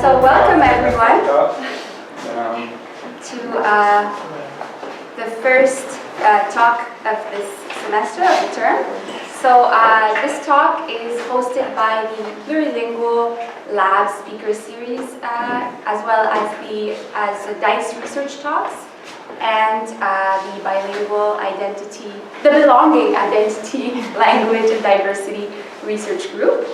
So welcome everyone to the first talk of this semester, of the term. So this talk is hosted by the Plurilingual Lab Speaker Series, as well as the DISE research talks, and the bilingual identity, the belonging identity, language and diversity research group.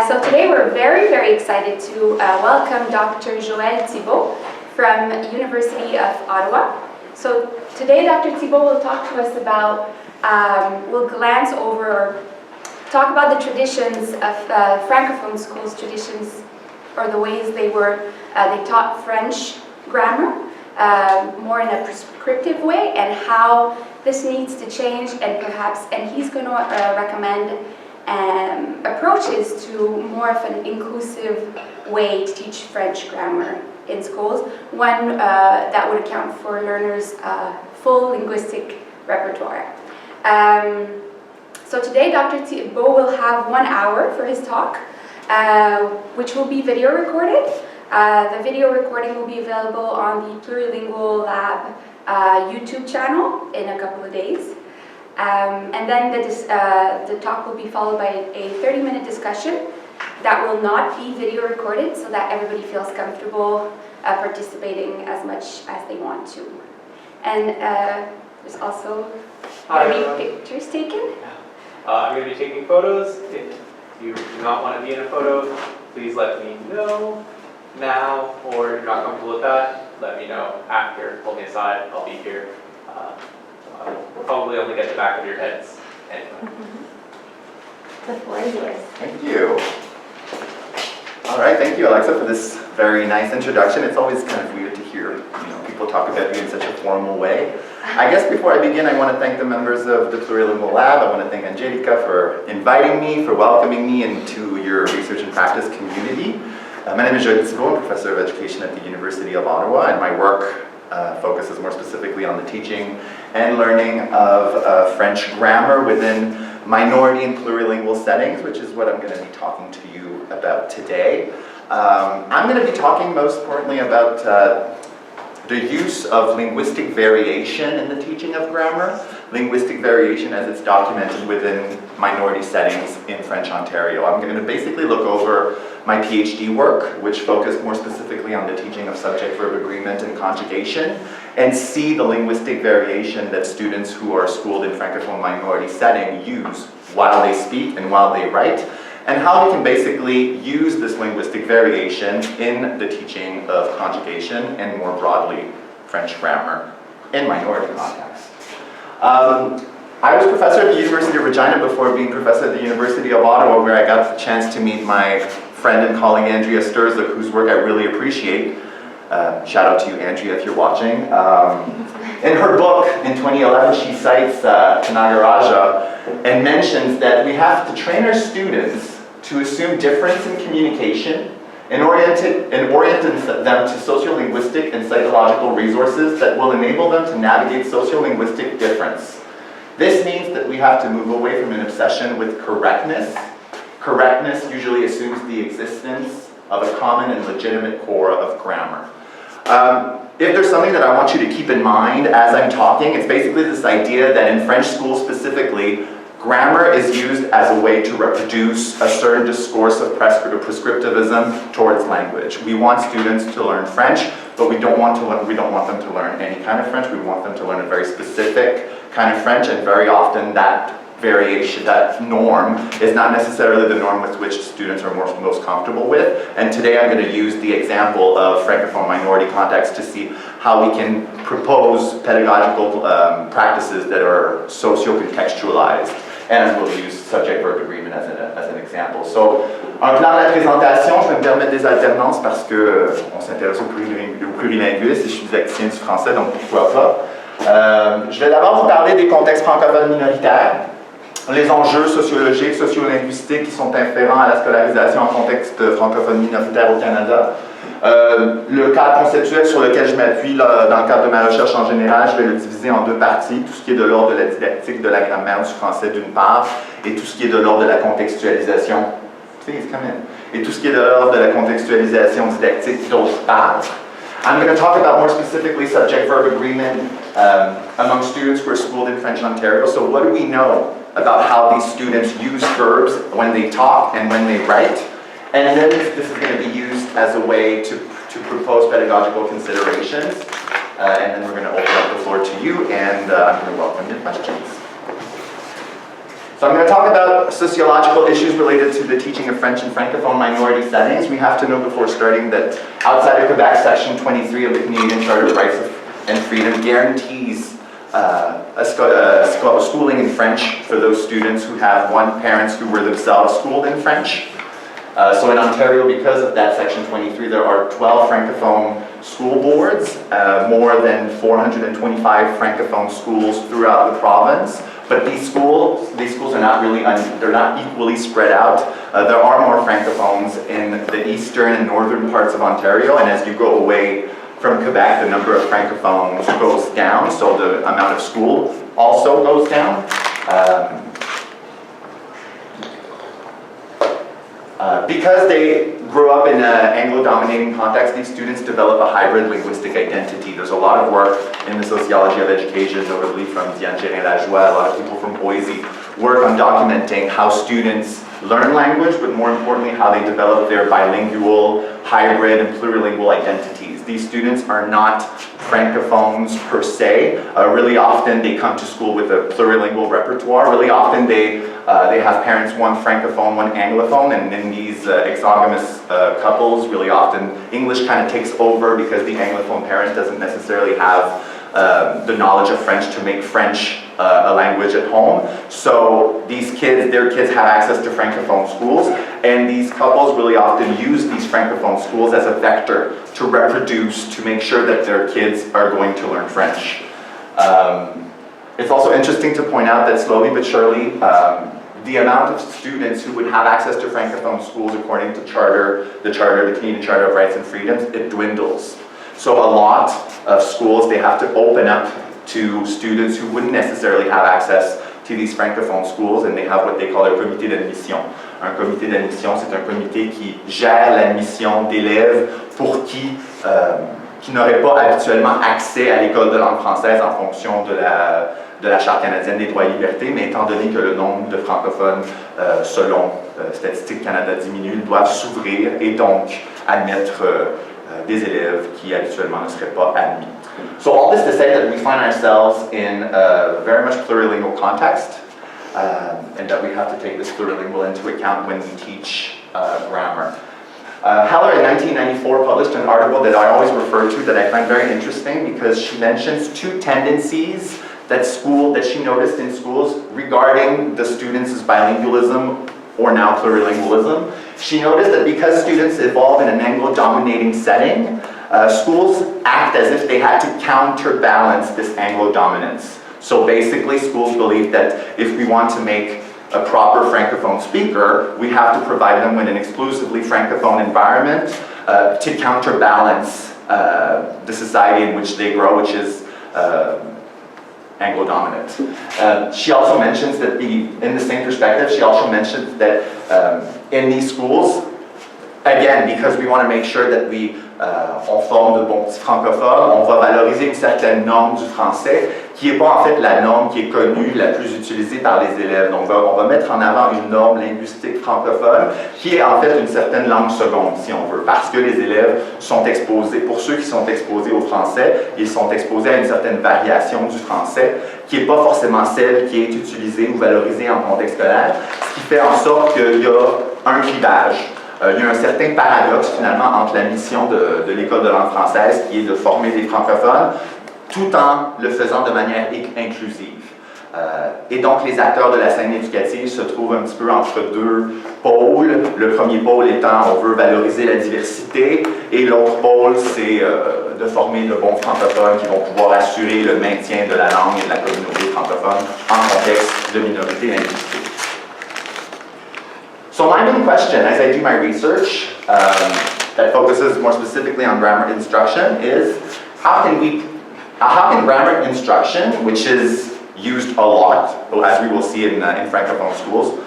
So today we're very, very excited to welcome Dr. Joël Thibeault from University of Ottawa. So today Dr. Thibeault will talk to us about, we'll glance over, talk about the traditions of Francophone schools, traditions or the ways they taught French grammar, more in a prescriptive way, and how this needs to change, and he's going to recommend approaches to more of an inclusive way to teach French grammar in schools, one that would account for learners' full linguistic repertoire. So today Dr. Thibeault will have 1 hour for his talk, which will be video recorded. The video recording will be available on the Plurilingual Lab YouTube channel in a couple of days. And then the talk will be followed by a 30-minute discussion that will not be video recorded, so that everybody feels comfortable participating as much as they want to. And there's also going to be pictures taken. I'm going to be taking photos. If you do not want to be in a photo, please let me know now, or if you're not comfortable with that, let me know after. Pull me aside, I'll be here. We'll probably only get the back of your heads anyway. The floor is yours. Thank you. All right, thank you, Alexa, for this very nice introduction. It's always kind of weird to hear people talk about you in such a formal way. I guess before I begin, I want to thank the members of the Plurilingual Lab. I want to thank Angelica for inviting me, for welcoming me into your research and practice community. My name is Joël Thibeault. I'm professor of education at the University of Ottawa, and my work focuses more specifically on the teaching and learning of French grammar within minority and plurilingual settings, which is what I'm going to be talking to you about today. I'm going to be talking most importantly about the use of linguistic variation in the teaching of grammar, linguistic variation as it's documented within minority settings in French Ontario. I'm going to basically look over my PhD work, which focused more specifically on the teaching of subject-verb agreement and conjugation, and see the linguistic variation that students who are schooled in Francophone minority setting use while they speak and while they write, and how we can basically use this linguistic variation in the teaching of conjugation and more broadly French grammar in minority contexts. I was professor at the University of Regina before being professor at the University of Ottawa, where I got the chance to meet my friend and colleague Andrea Sturzlik, whose work I really appreciate. Shout out to you, Andrea, if you're watching. In her book in 2011, she cites Cavanagh and mentions that we have to train our students to assume difference in communication and orient them to sociolinguistic and psychological resources that will enable them to navigate sociolinguistic difference. This means that we have to move away from an obsession with correctness. Correctness usually assumes the existence of a common and legitimate core of grammar. If there's something that I want you to keep in mind as I'm talking, it's basically this idea that in French schools specifically, grammar is used as a way to reproduce a certain discourse of prescriptivism towards language. We want students to learn French, but we don't want them to learn any kind of French. We want them to learn a very specific kind of French, and very often that variation, that norm, is not necessarily the norm with which students are most comfortable with. And today I'm going to use the example of Francophone minority context to see how we can propose pedagogical practices that are socio-contextualized. And we'll use subject-verb agreement as an example. So, en plan de la présentation, je vais me permettre des alternances parce qu'on s'intéresse au plurilinguisme et je suis acadien du français, donc pourquoi pas. Je vais d'abord vous parler des contextes francophones minoritaires, les enjeux sociologiques, sociolinguistiques qui sont afférents à la scolarisation en contexte francophone minoritaire au Canada. Le cadre conceptuel sur lequel je m'appuie dans le cadre de ma recherche en général, je vais le diviser en deux parties, tout ce qui est de l'ordre de la didactique de la grammaire du français d'une part, et tout ce qui est de l'ordre de la contextualisation Please come in. Et tout ce qui est de l'ordre de la contextualisation didactique d'autre part. I'm going to talk about more specifically subject-verb agreement among students who are schooled in French Ontario. So what do we know about how these students use verbs when they talk and when they write? And then this is going to be used as a way to propose pedagogical considerations. And then we're going to open up the floor to you, and I'm going to welcome your questions. So I'm going to talk about sociological issues related to the teaching of French in Francophone minority settings. We have to know before starting that outside of Quebec, Section 23 of the Canadian Charter of Rights and Freedom guarantees schooling in French for those students who have parents who were themselves schooled in French. So in Ontario, because of that Section 23, there are 12 Francophone school boards, more than 425 Francophone schools throughout the province. But these schools are not really, they're not equally spread out. There are more Francophones in the eastern and northern parts of Ontario, and as you go away from Quebec, the number of Francophones goes down, so the amount of school also goes down. Because they grew up in an Anglo-dominating context, these students develop a hybrid linguistic identity. There's a lot of work in the sociology of education, notably from Xinyan Fang, a lot of people from Boise, work on documenting how students learn language, but more importantly, how they develop their bilingual, hybrid, and plurilingual identities. These students are not Francophones per se. Really often they come to school with a plurilingual repertoire. Really often they have parents, one Francophone, one Anglophone, and in these exogamous couples, really often English kind of takes over because the Anglophone parent doesn't necessarily have the knowledge of French to make French a language at home. So these kids, their kids have access to Francophone schools, and these couples really often use these Francophone schools as a vector to reproduce, to make sure that their kids are going to learn French. It's also interesting to point out that slowly but surely, the amount of students who would have access to Francophone schools according to the Canadian Charter of Rights and Freedoms, it dwindles. So a lot of schools, they have to open up to students who wouldn't necessarily have access to these Francophone schools, and they have what they call a comité d'admission. Un comité d'admission, c'est un comité qui gère l'admission d'élèves pour qui n'auraient pas habituellement accès à l'école de langue française en fonction de la Charte canadienne des droits et libertés, mais étant donné que le nombre de francophones, selon Statistique Canada, diminue, ils doivent s'ouvrir et donc admettre des élèves qui habituellement ne seraient pas admis. So all this to say that we find ourselves in a very much plurilingual context, and that we have to take this plurilingual into account when we teach grammar. Heller in 1994 published an article that I always refer to that I find very interesting because she mentions two tendencies that she noticed in schools regarding the students' bilingualism or now plurilingualism. She noticed that because students evolve in an Anglo-dominating setting, schools act as if they had to counterbalance this Anglo-dominance. So basically, schools believe that if we want to make a proper Francophone speaker, we have to provide them with an exclusively Francophone environment to counterbalance the society in which they grow, which is Anglo-dominant. She also mentions that in the same perspective, she also mentions that in these schools, again, because we want to make sure that on forme de bons petits francophones, on va valoriser une certaine norme du français qui n'est pas en fait la norme qui est connue, la plus utilisée par les élèves. Donc on va mettre en avant une norme linguistique francophone qui est en fait une certaine langue seconde, si on veut, parce que les élèves sont exposés, pour ceux qui sont exposés au français, ils sont exposés à une certaine variation du français qui n'est pas forcément celle qui est utilisée ou valorisée en contexte scolaire, ce qui fait en sorte qu'il y a un clivage. Il y a un certain paradoxe finalement entre la mission de l'école de langue française qui est de former des francophones tout en le faisant de manière inclusive. Et donc les acteurs de la scène éducative se trouvent un petit peu entre deux pôles. Le premier pôle étant on veut valoriser la diversité et l'autre pôle c'est de former de bons francophones qui vont pouvoir assurer le maintien de la langue et de la communauté francophone en contexte de minorité linguistique. So my main question as I do my research that focuses more specifically on grammar instruction is how can grammar instruction, which is used a lot, as we will see in Francophone schools,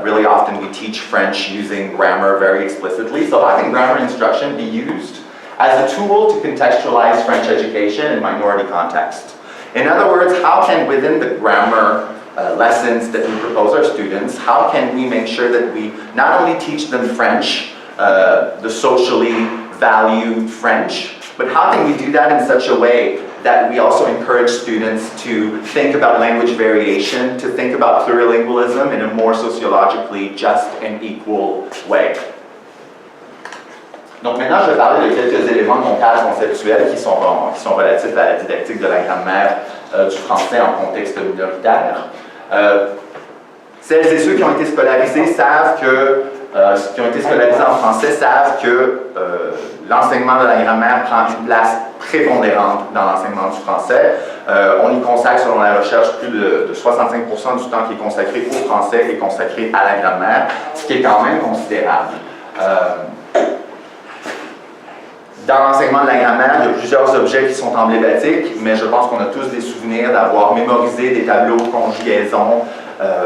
Really often we teach French using grammar very explicitly. So how can grammar instruction be used as a tool to contextualize French education in minority context? In other words, how can within the grammar lessons that we propose our students, how can we make sure that we not only teach them French, the socially valued French, but how can we do that in such a way that we also encourage students to think about language variation, to think about plurilingualism in a more sociologically just and equal way. Donc maintenant, je vais parler de quelques éléments de mon cadre conceptuel qui sont relatifs à la didactique de la grammaire du français en contexte minoritaire. Celles et ceux qui ont été scolarisés savent que, qui ont été scolarisés en français savent que l'enseignement de la grammaire prend une place prépondérante dans l'enseignement du français. On y consacre, selon la recherche, plus de 65% du temps qui est consacré au français est consacré à la grammaire, ce qui est quand même considérable. Dans l'enseignement de la grammaire, il y a plusieurs objets qui sont emblématiques, mais je pense qu'on a tous des souvenirs d'avoir mémorisé des tableaux de conjugaison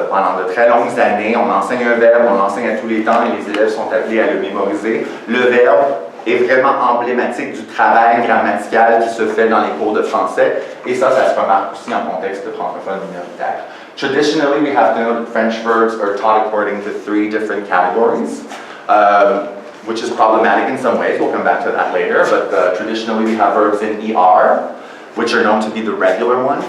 pendant de très longues années. On enseigne un verbe, on l'enseigne à tous les temps et les élèves sont appelés à le mémoriser. Le verbe est vraiment emblématique du travail grammatical qui se fait dans les cours de français, et ça se remarque aussi en contexte francophone minoritaire. Traditionally, we have to know that French verbs are taught according to 3 different categories. Which is problematic in some ways, we'll come back to that later, but traditionally we have verbs in ER, which are known to be the regular ones.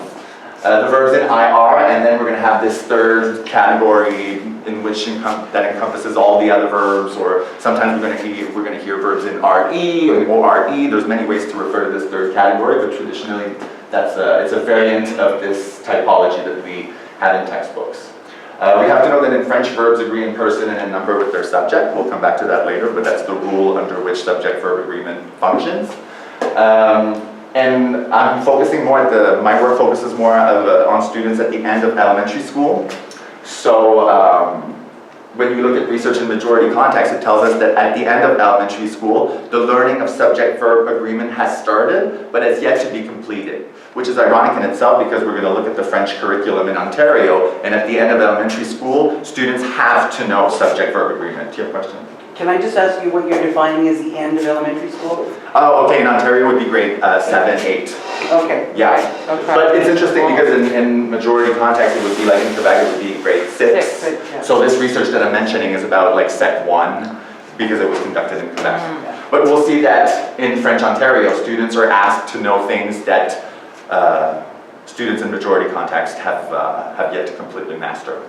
The verbs in IR, and then we're going to have this third category in which that encompasses all the other verbs, or sometimes we're going to hear verbs in RE or ORE. There's many ways to refer to this third category, but traditionally it's a variant of this typology that we have in textbooks. We have to know that in French, verbs agree in person and in number with their subject. We'll come back to that later, but that's the rule under which subject-verb agreement functions. And I'm focusing more my work focuses more on students at the end of elementary school. So when you look at research in majority context, it tells us that at the end of elementary school, the learning of subject-verb agreement has started, but has yet to be completed, which is ironic in itself because we're going to look at the French curriculum in Ontario, and at the end of elementary school, students have to know subject-verb agreement. Do you have a question? Can I just ask you what you're defining as the end of elementary school? Oh, okay, in Ontario would be grade 7, 8. Okay. Yeah, okay. But it's interesting because in majority context, it would be like in Quebec, it would be grade 6. Yeah. So this research that I'm mentioning is about like Sec 1 because it was conducted in Quebec. But we'll see that in French Ontario, students are asked to know things that students in majority context have yet to completely master.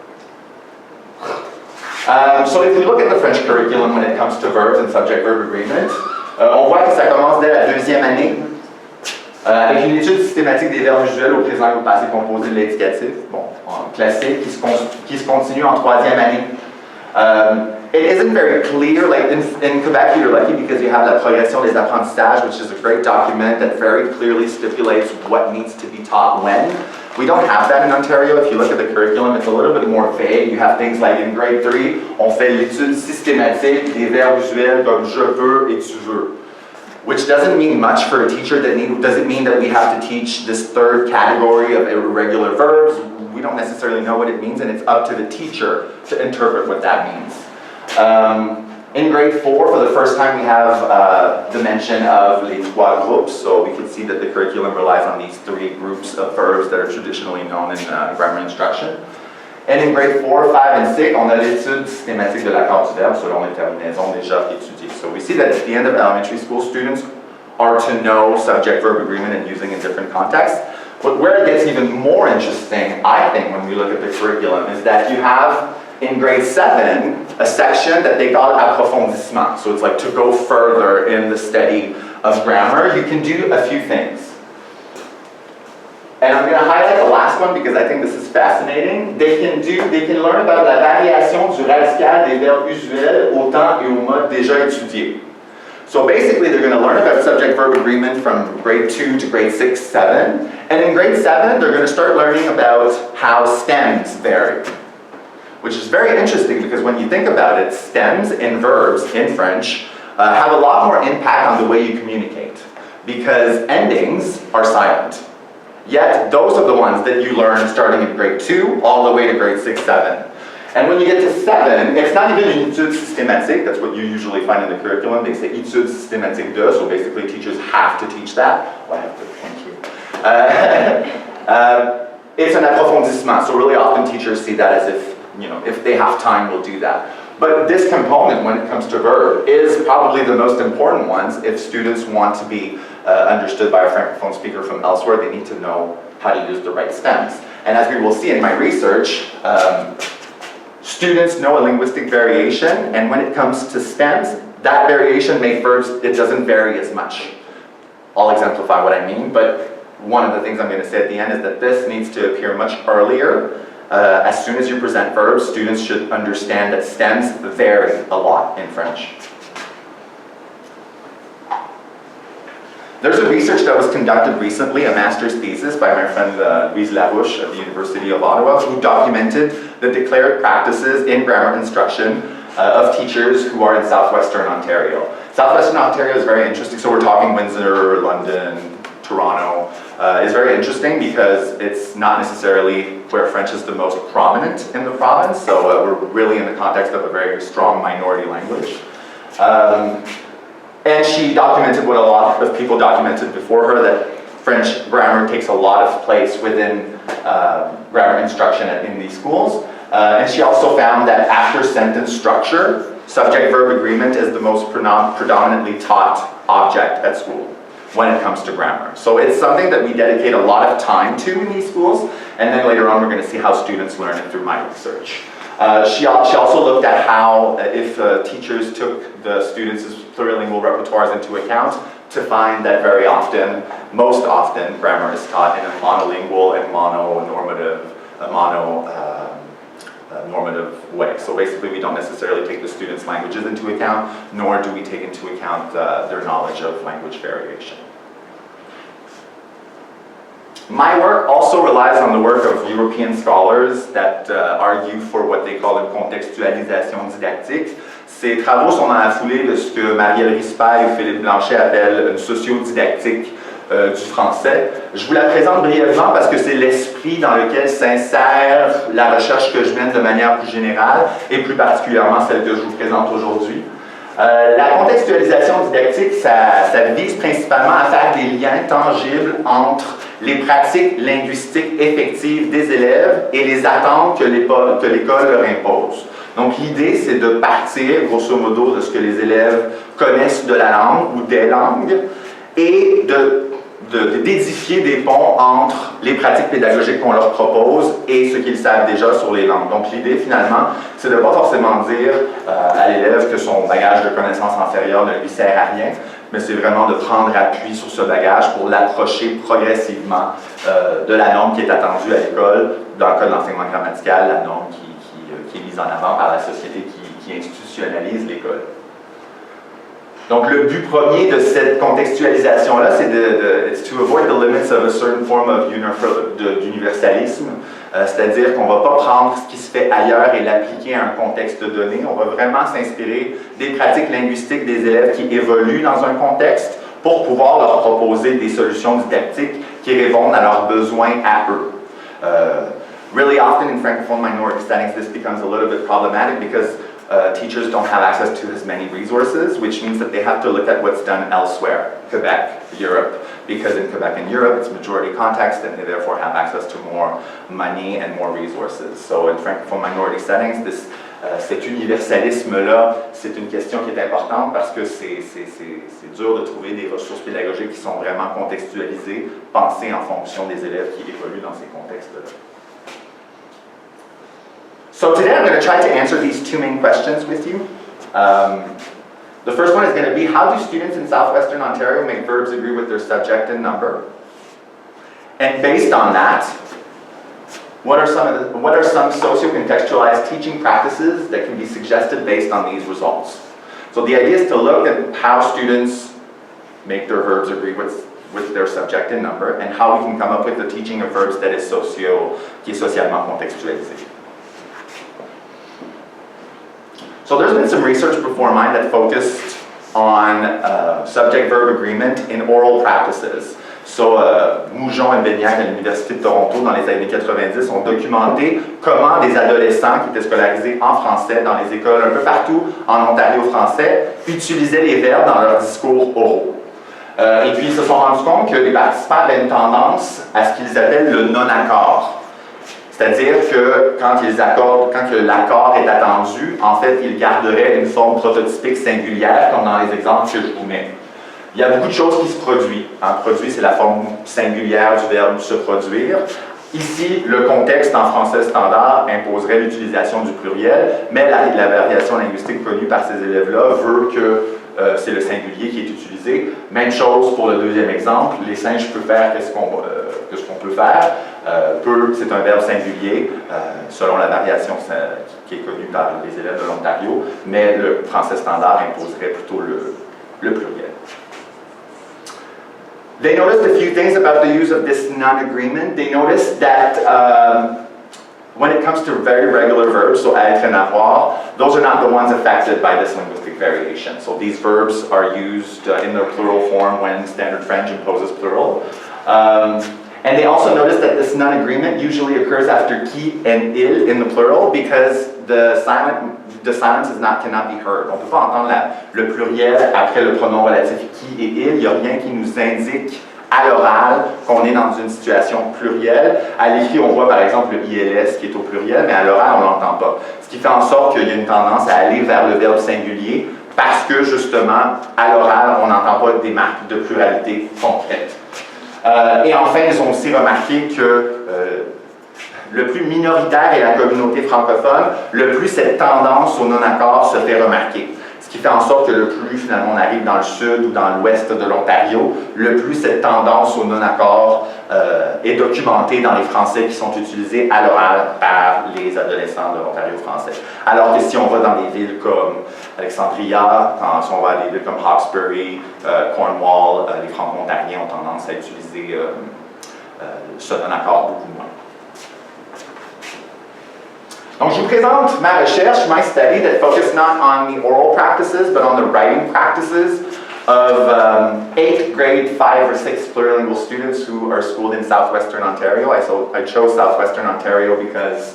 So if we look at the French curriculum when it comes to verbs and subject-verb agreement, on voit que ça commence dès la 2e année, avec une étude systématique des verbes usuels au présent et au passé composé de l'indicatif, bon, classique, qui se continue en 3e année. It isn't very clear, like in Quebec you're lucky because you have la progression des apprentissages, which is a great document that very clearly stipulates what needs to be taught when. We don't have that in Ontario. If you look at the curriculum, it's a little bit more vague. You have things like in grade 3, on fait l'étude systématique des verbes usuels comme je veux et tu veux, which doesn't mean much for a teacher. Doesn't mean that we have to teach this third category of irregular verbs. We don't necessarily know what it means, and it's up to the teacher to interpret what that means. In grade 4, for the first time, we have the mention of les 3 groupes, so we can see that the curriculum relies on these 3 groups of verbs that are traditionally known in grammar instruction. And in grade 4, 5, and 6, on a l'étude systématique de l'accord du verbe selon les terminaisons déjà étudiées. So we see that at the end of elementary school, students are to know subject-verb agreement and using in different contexts. But where it gets even more interesting, I think, when we look at the curriculum, is that you have in grade 7, a section that they call approfondissement. So it's like to go further in the study of grammar. You can do a few things. And I'm going to highlight the last one because I think this is fascinating. They can learn about la variation du radical des verbes usuels au temps et au mode déjà étudiés. So basically they're going to learn about subject-verb agreement from grade 2 to grade 6, 7. And in grade 7, they're going to start learning about how stems vary, which is very interesting because when you think about it, stems in verbs in French have a lot more impact on the way you communicate because endings are silent. Yet those are the ones that you learn starting in grade 2 all the way to grade 6, 7. And when you get to 7, it's not even une étude systématique. That's what you usually find in the curriculum. They say étude systématique de, so basically teachers have to teach that. Oh, I have to, thank you. It's an approfondissement, so really often teachers see that as if, if they have time, we'll do that. But this component, when it comes to verb, is probably the most important one. If students want to be understood by a Francophone speaker from elsewhere, they need to know how to use the right stems. And as we will see in my research, students know a linguistic variation, and when it comes to stems, that variation makes verbs, it doesn't vary as much. I'll exemplify what I mean, but one of the things I'm going to say at the end is that this needs to appear much earlier. As soon as you present verbs, students should understand that stems vary a lot in French. There's a research that was conducted recently, a master's thesis by my friend Louise Larouche at the University of Ottawa, who documented the declared practices in grammar instruction of teachers who are in southwestern Ontario. Southwestern Ontario is very interesting, so we're talking Windsor, London, Toronto. Is very interesting because it's not necessarily where French is the most prominent in the province, so we're really in the context of a very strong minority language. And she documented what a lot of people documented before her, that French grammar takes a lot of place within grammar instruction in these schools. And she also found that after sentence structure, subject-verb agreement is the most predominantly taught object at school when it comes to grammar. So it's something that we dedicate a lot of time to in these schools, and then later on we're going to see how students learn it through my research. She also looked at how, if teachers took the students' plurilingual repertoires into account, to find that very often, most often, grammar is taught in a monolingual and normative way. So basically we don't necessarily take the students' languages into account, nor do we take into account their knowledge of language variation. My work also relies on the work of European scholars that argue for what they call une contextualisation didactique. Ces travaux sont dans la foulée de ce que Marielle Rispail et Philippe Blanchet appellent une sociodidactique du français. Je vous la présente brièvement parce que c'est l'esprit dans lequel s'insère la recherche que je mène de manière plus générale et plus particulièrement celle que je vous présente aujourd'hui. La contextualisation didactique, ça vise principalement à faire des liens tangibles entre les pratiques linguistiques effectives des élèves et les attentes que l'école leur impose. Donc l'idée, c'est de partir, grosso modo, de ce que les élèves connaissent de la langue ou des langues et d'édifier des ponts entre les pratiques pédagogiques qu'on leur propose et ce qu'ils savent déjà sur les langues. Donc l'idée, finalement, c'est de ne pas forcément dire à l'élève que son bagage de connaissances antérieures ne lui sert à rien, mais c'est vraiment de prendre appui sur ce bagage pour l'approcher progressivement de la norme qui est attendue à l'école, dans le cas de l'enseignement grammatical, la norme qui est mise en avant par la société qui institutionnalise l'école. Donc le but premier de cette contextualisation-là, c'est to avoid the limits of a certain form of d'universalisme, c'est-à-dire qu'on ne va pas prendre ce qui se fait ailleurs et l'appliquer à un contexte donné, on va vraiment s'inspirer des pratiques linguistiques des élèves qui évoluent dans un contexte pour pouvoir leur proposer des solutions didactiques qui répondent à leurs besoins à eux. Really often in Francophone minority settings, this becomes a little bit problematic because teachers don't have access to as many resources, which means that they have to look at what's done elsewhere, Quebec, Europe, because in Quebec and Europe, it's majority context, and they therefore have access to more money and more resources. So in Francophone minority settings, cet universalisme-là, c'est une question qui est importante parce que c'est dur de trouver des ressources pédagogiques qui sont vraiment contextualisées, pensées en fonction des élèves qui évoluent dans ces contextes-là. So today I'm going to try to answer these two main questions with you. The first one is going to be, how do students in southwestern Ontario make verbs agree with their subject and number? And based on that, what are some socio-contextualized teaching practices that can be suggested based on these results? So the idea is to look at how students make their verbs agree with their subject and number, and how we can come up with the teaching of verbs that is qui est socialement contextualisé. So there's been some research before mine that focused on subject-verb agreement in oral practices. So Goujon et Beignac à l'Université de Toronto dans les années 90 ont documenté comment des adolescents qui étaient scolarisés en français dans les écoles un peu partout en Ontario français utilisaient les verbes dans leurs discours oraux. Et puis ils se sont rendus compte que les participants avaient une tendance à ce qu'ils appellent le non-accord. C'est-à-dire que quand l'accord est attendu, en fait, ils garderaient une forme prototypique singulière, comme dans les exemples que je vous mets. Il y a beaucoup de choses qui se produisent. Produit, c'est la forme singulière du verbe se produire. Ici, le contexte en français standard imposerait l'utilisation du pluriel, mais la variation linguistique connue par ces élèves-là veut que c'est le singulier qui est utilisé. Même chose pour le deuxième exemple, les singes peuvent faire qu'est-ce qu'on peut faire. Peut, c'est un verbe singulier, selon la variation qui est connue par les élèves de l'Ontario, mais le français standard imposerait plutôt le pluriel. They noticed a few things about the use of this non-agreement. They noticed that when it comes to very regular verbs, so être and avoir, those are not the ones affected by this linguistic variation. So these verbs are used in their plural form when Standard French imposes plural. And they also noticed that this non-agreement usually occurs after qui and il in the plural because the silence cannot be heard. On ne peut pas entendre le pluriel après le pronom relatif qui et il. Il n'y a rien qui nous indique à l'oral qu'on est dans une situation plurielle. À l'écrit, on voit par exemple le ILS qui est au pluriel, mais à l'oral, on ne l'entend pas. Ce qui fait en sorte qu'il y a une tendance à aller vers le verbe singulier parce que justement, à l'oral, on n'entend pas des marques de pluralité concrètes. Et enfin, ils ont aussi remarqué que le plus minoritaire est la communauté francophone, le plus cette tendance au non-accord se fait remarquer. Ce qui fait en sorte que le plus finalement on arrive dans le sud ou dans l'ouest de l'Ontario, le plus cette tendance au non-accord est documentée dans les français qui sont utilisés à l'oral par les adolescents de l'Ontario français. Alors que si on va dans des villes comme Alexandria, si on va à des villes comme Hawkesbury, Cornwall, les franco-ontariens ont tendance à utiliser ce non-accord beaucoup moins. Donc, je vous présente ma recherche, my study, that focused not on the oral practices, but on the writing practices of 8th grade 5 or 6 plurilingual students who are schooled in southwestern Ontario. I chose southwestern Ontario because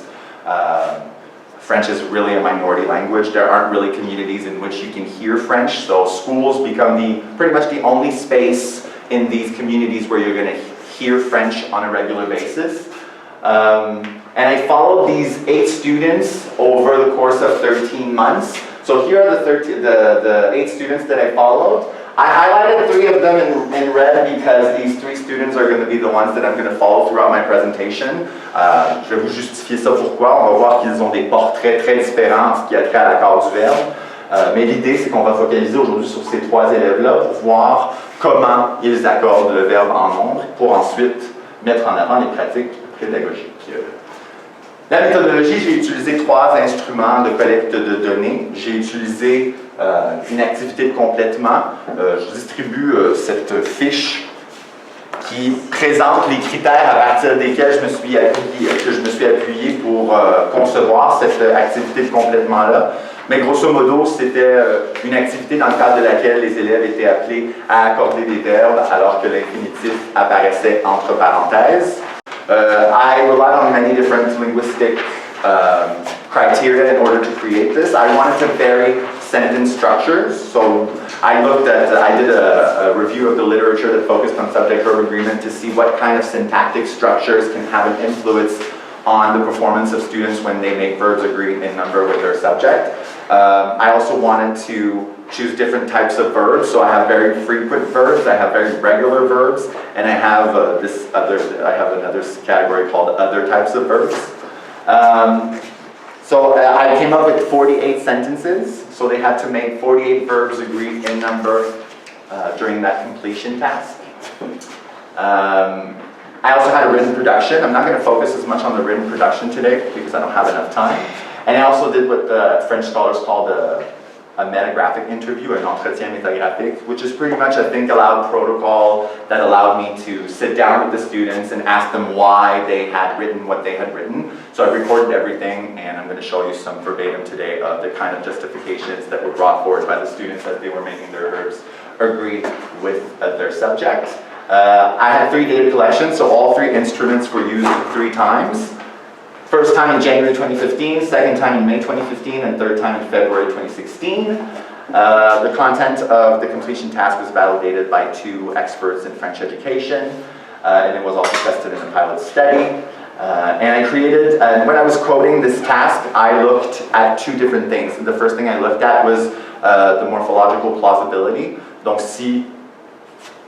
French is really a minority language. There aren't really communities in which you can hear French, so schools become pretty much the only space in these communities where you're going to hear French on a regular basis. And I followed these 8 students over the course of 13 months. So here are the 8 students that I followed. I highlighted 3 of them in red because these 3 students are going to be the ones that I'm going to follow throughout my presentation. Je vais vous justifier ça pourquoi. On va voir qu'ils ont des portraits très différents en ce qui a trait à l'accord du verbe. Mais l'idée, c'est qu'on va focaliser aujourd'hui sur ces 3 élèves-là pour voir comment ils accordent le verbe en nombre pour ensuite mettre en avant les pratiques pédagogiques. La méthodologie, j'ai utilisé 3 instruments de collecte de données. J'ai utilisé une activité de complétement. Je distribue cette fiche qui présente les critères à partir desquels je me suis appuyé pour concevoir cette activité de complétement-là. Mais grosso modo, c'était une activité dans le cadre de laquelle les élèves étaient appelés à accorder des verbes alors que l'infinitif apparaissait entre parenthèses. I relied on many different linguistic criteria in order to create this. I wanted to vary sentence structures, so I did a review of the literature that focused on subject-verb agreement to see what kind of syntactic structures can have an influence on the performance of students when they make verbs agree in number with their subject. I also wanted to choose different types of verbs, so I have very frequent verbs, I have very regular verbs, and I have another category called other types of verbs. So I came up with 48 sentences, so they had to make 48 verbs agree in number during that completion task. I also had a written production. I'm not going to focus as much on the written production today because I don't have enough time. And I also did what the French scholars call a metagraphic interview, an entretien métagraphique, which is pretty much a think aloud protocol that allowed me to sit down with the students and ask them why they had written what they had written. So I recorded everything, and I'm going to show you some verbatim today of the kind of justifications that were brought forward by the students as they were making their verbs agree with their subject. I had 3 data collections, so all 3 instruments were used 3 times. First time in January 2015, second time in May 2015, and third time in February 2016. The content of the completion task was validated by 2 experts in French education, and it was also tested in a pilot study. And I created, when I was coding this task, I looked at 2 different things. The first thing I looked at was the morphological plausibility. Donc si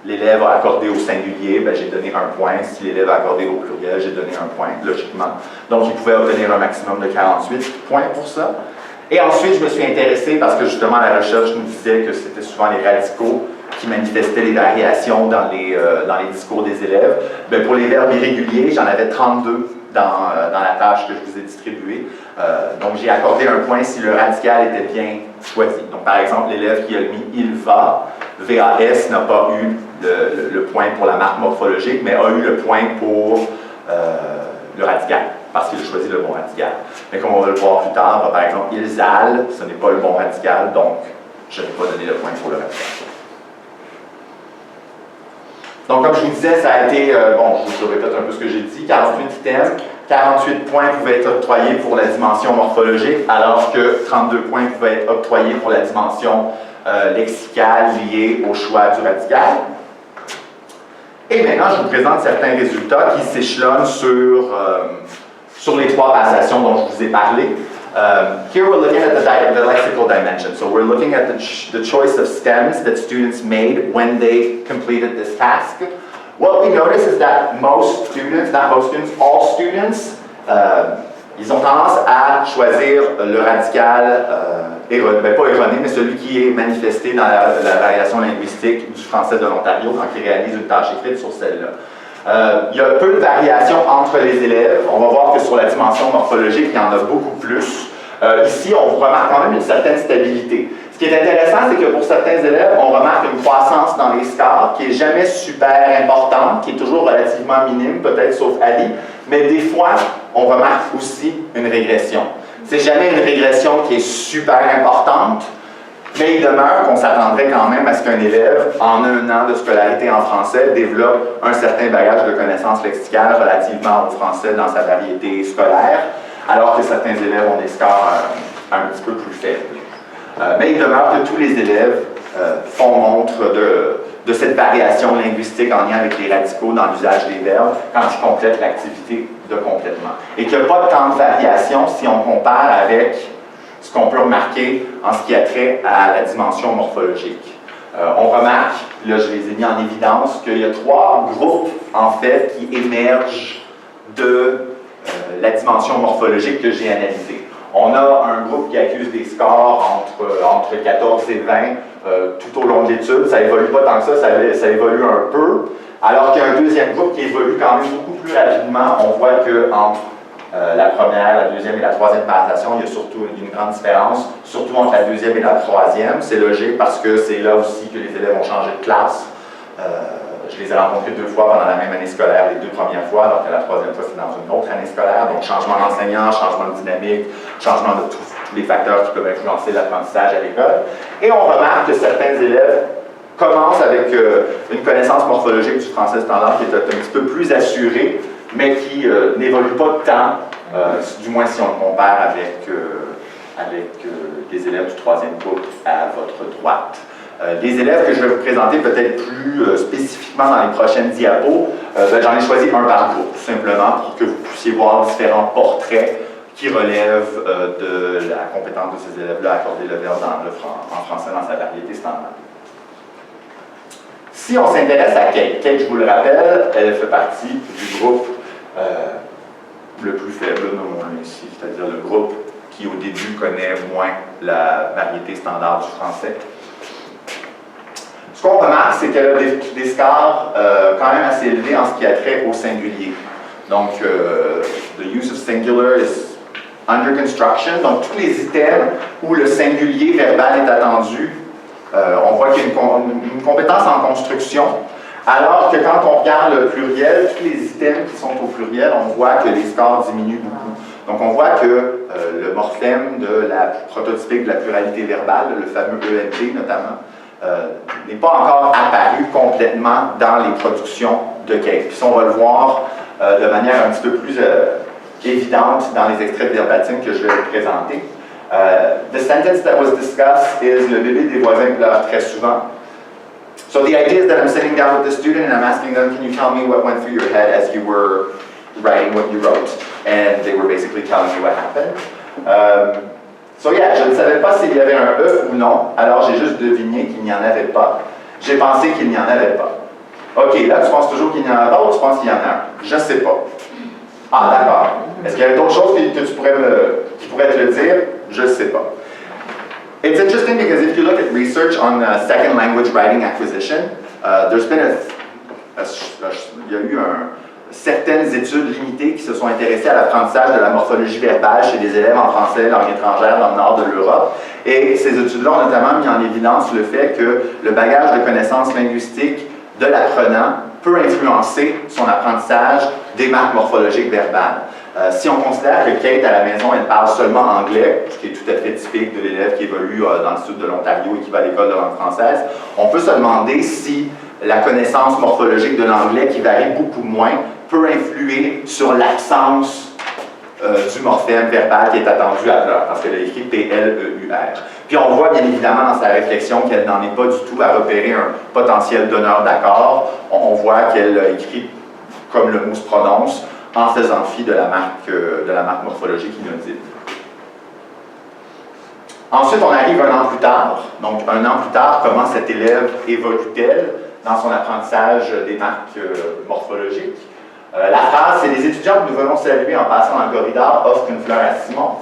l'élève a accordé au singulier, ben, j'ai donné 1 point. Si l'élève a accordé au pluriel, j'ai donné 1 point, logiquement. Donc il pouvait obtenir un maximum de 48 points pour ça. Et ensuite, je me suis intéressé parce que justement la recherche nous disait que c'était souvent les radicaux qui manifestaient les variations dans les discours des élèves. Bien, pour les verbes irréguliers, j'en avais 32 dans la tâche que je vous ai distribuée. Donc j'ai accordé 1 point si le radical était bien choisi. Donc par exemple, l'élève qui a mis « il va », VAS n'a pas eu le point pour la marque morphologique, mais a eu le point pour le radical, parce qu'il a choisi le bon radical. Mais comme on va le voir plus tard, par exemple, « ils allent », ce n'est pas le bon radical, donc je n'ai pas donné le point pour le radical. Donc, comme je vous disais, ça a été, bon, je vous répète un peu ce que j'ai dit, 48 items, 48 points pouvaient être octroyés pour la dimension morphologique, alors que 32 points pouvaient être octroyés pour la dimension lexicale liée au choix du radical. Et maintenant, je vous présente certains résultats qui s'échelonnent sur les 3 passations dont je vous ai parlé. Here we're looking at the lexical dimension. So we're looking at the choice of stems that students made when they completed this task. What we notice is that most students, not most students, all students, ils ont tendance à choisir le radical, pas erroné, mais celui qui est manifesté dans la variation linguistique du français de l'Ontario quand ils réalisent une tâche écrite sur celle-là. Il y a peu de variations entre les élèves. On va voir que sur la dimension morphologique, il y en a beaucoup plus. Ici, on remarque quand même une certaine stabilité. Ce qui est intéressant, c'est que pour certains élèves, on remarque une croissance dans les scores qui n'est jamais super importante, qui est toujours relativement minime, peut-être sauf Ali, mais des fois, on remarque aussi une régression. C'est jamais une régression qui est super importante, mais il demeure qu'on s'attendrait quand même à ce qu'un élève, en 1 an de scolarité en français, développe un certain bagage de connaissances lexicales relativement au français dans sa variété scolaire, alors que certains élèves ont des scores un petit peu plus faibles. Mais il demeure que tous les élèves font montre de cette variation linguistique en lien avec les radicaux dans l'usage des verbes quand ils complètent l'activité de complétement. Et qu'il n'y a pas tant de variation si on compare avec ce qu'on peut remarquer en ce qui a trait à la dimension morphologique. On remarque, là je les ai mis en évidence, qu'il y a 3 groupes en fait qui émergent de la dimension morphologique que j'ai analysée. On a un groupe qui accuse des scores entre 14 et 20 tout au long de l'étude. Ça évolue pas tant que ça évolue un peu. Alors qu'il y a un deuxième groupe qui évolue quand même beaucoup plus rapidement. On voit qu'entre la première, la deuxième et la troisième passation, il y a surtout une grande différence, surtout entre la deuxième et la troisième. C'est logique parce que c'est là aussi que les élèves ont changé de classe. Je les ai rencontrés 2 fois pendant la même année scolaire, les 2 premières fois, alors que la troisième fois, c'est dans une autre année scolaire. Donc, changement d'enseignant, changement de dynamique, changement de tous les facteurs qui peuvent influencer l'apprentissage à l'école. Et on remarque que certains élèves commencent avec une connaissance morphologique du français standard qui est un petit peu plus assurée, mais qui n'évolue pas tant, du moins si on le compare avec les élèves du 3e groupe à votre droite. Les élèves que je vais vous présenter peut-être plus spécifiquement dans les prochaines diapos, j'en ai choisi un par groupe, tout simplement pour que vous puissiez voir différents portraits qui relèvent de la compétence de ces élèves-là à accorder le verbe en français dans sa variété standard. Si on s'intéresse à Kate, Kate, je vous le rappelle, elle fait partie du groupe le plus faible, nommons-le ici, c'est-à-dire le groupe qui au début connaît moins la variété standard du français. Ce qu'on remarque, c'est qu'elle a des scores quand même assez élevés en ce qui a trait au singulier. Donc, the use of singular is under construction. Donc, tous les items où le singulier verbal est attendu, on voit qu'il y a une compétence en construction, alors que quand on regarde le pluriel, tous les items qui sont au pluriel, on voit que les scores diminuent beaucoup. Donc, on voit que le morphème de la prototypique de la pluralité verbale, le fameux ENT notamment, n'est pas encore apparu complètement dans les productions de Kate. Puis ça, on va le voir de manière un petit peu plus évidente dans les extraits de verbatim que je vais vous présenter. The sentence that was discussed is le bébé des voisins pleure très souvent. So the idea is that I'm sitting down with the student and I'm asking them, can you tell me what went through your head as you were writing what you wrote? And they were basically telling me what happened. So yeah, je ne savais pas s'il y avait un E ou non, alors j'ai juste deviné qu'il n'y en avait pas. J'ai pensé qu'il n'y en avait pas. Ok, là tu penses toujours qu'il n'y en a pas ou tu penses qu'il y en a un? Je ne sais pas. Ah d'accord. Est-ce qu'il y avait d'autres choses que tu pourrais qui pourraient te le dire? Je ne sais pas. It's interesting because if you look at research on second language writing acquisition, there's been il y a eu certaines études limitées qui se sont intéressées à l'apprentissage de la morphologie verbale chez des élèves en français, langue étrangère dans le nord de l'Europe. Et ces études-là ont notamment mis en évidence le fait que le bagage de connaissances linguistiques de l'apprenant peut influencer son apprentissage des marques morphologiques verbales. Si on considère que Kate, à la maison, elle parle seulement anglais, ce qui est tout à fait typique de l'élève qui évolue dans le sud de l'Ontario et qui va à l'école de langue française, on peut se demander si la connaissance morphologique de l'anglais, qui varie beaucoup moins, peut influer sur l'absence du morphème verbal qui est attendu à l'heure, parce qu'elle a écrit P-L-E-U-R. Puis on voit bien évidemment dans sa réflexion qu'elle n'en est pas du tout à repérer un potentiel donneur d'accord. On voit qu'elle a écrit comme le mot se prononce, en faisant fi de la marque morphologique inaudible. Ensuite, on arrive un an plus tard. Donc, un an plus tard, comment cette élève évolue-t-elle dans son apprentissage des marques morphologiques? La phrase, c'est les étudiants que nous venons saluer en passant dans le corridor offrent une fleur à Simon.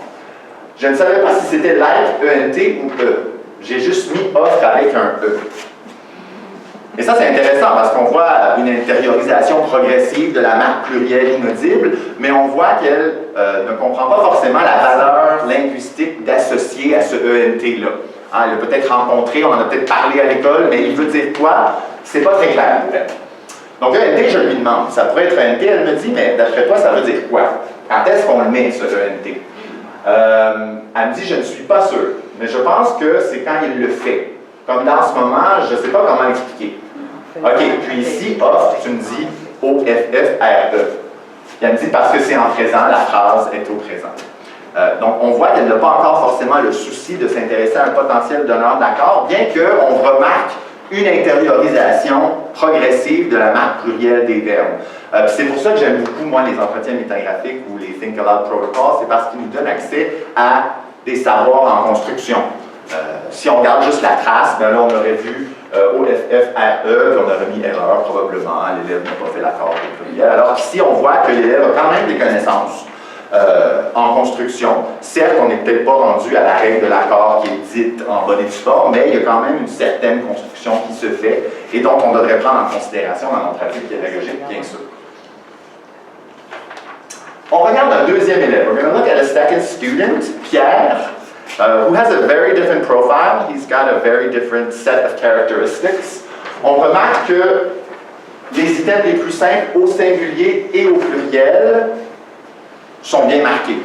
Je ne savais pas si c'était like, E-N-T ou E. J'ai juste mis offre avec un E. Et ça, c'est intéressant parce qu'on voit une intériorisation progressive de la marque plurielle inaudible, mais on voit qu'elle ne comprend pas forcément la valeur linguistique d'associer à ce ENT-là. Hein, elle l'a peut-être rencontré, on en a peut-être parlé à l'école, mais il veut dire quoi? C'est pas très clair pour elle. Donc ENT, je lui demande, ça pourrait être ENT, elle me dit, mais d'après toi, ça veut dire quoi? Quand est-ce qu'on le met, ce ENT? Elle me dit, je ne suis pas sûr, mais je pense que c'est quand il le fait. Comme dans ce moment, je ne sais pas comment l'expliquer. OK, puis ici, offre, tu me dis O-F-F-R-E. Elle me dit parce que c'est en présent, la phrase est au présent. Donc, on voit qu'elle n'a pas encore forcément le souci de s'intéresser à un potentiel donneur d'accord, bien qu'on remarque une intériorisation progressive de la marque plurielle des verbes. C'est pour ça que j'aime beaucoup, moi, les entretiens métagraphiques ou les Think Aloud Protocols, c'est parce qu'ils nous donnent accès à des savoirs en construction. Si on regarde juste la trace, ben là, on aurait vu O-F-F-R-E, puis on aurait mis erreur, probablement, l'élève n'a pas fait l'accord de pluriel. Alors qu'ici, on voit que l'élève a quand même des connaissances en construction. Certes, on n'est peut-être pas rendu à la règle de l'accord qui est dite en bonne et due forme, mais il y a quand même une certaine construction qui se fait et dont on devrait prendre en considération dans notre pratique pédagogique, bien sûr. On regarde un deuxième élève. We're going to look at a second student, Pierre, who has a very different profile. He's got a very different set of characteristics. On remarque que les items les plus simples au singulier et au pluriel sont bien marqués.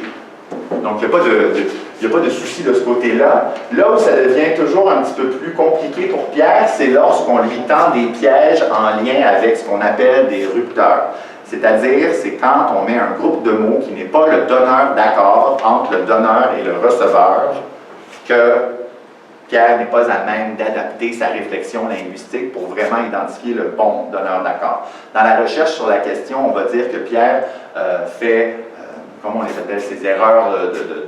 Donc, il n'y a pas de souci de ce côté-là. Là où ça devient toujours un petit peu plus compliqué pour Pierre, c'est lorsqu'on lui tend des pièges en lien avec ce qu'on appelle des rupteurs. C'est-à-dire, c'est quand on met un groupe de mots qui n'est pas le donneur d'accord entre le donneur et le receveur que Pierre n'est pas à même d'adapter sa réflexion linguistique pour vraiment identifier le bon donneur d'accord. Dans la recherche sur la question, on va dire que Pierre fait, comment on les appelle, ces erreurs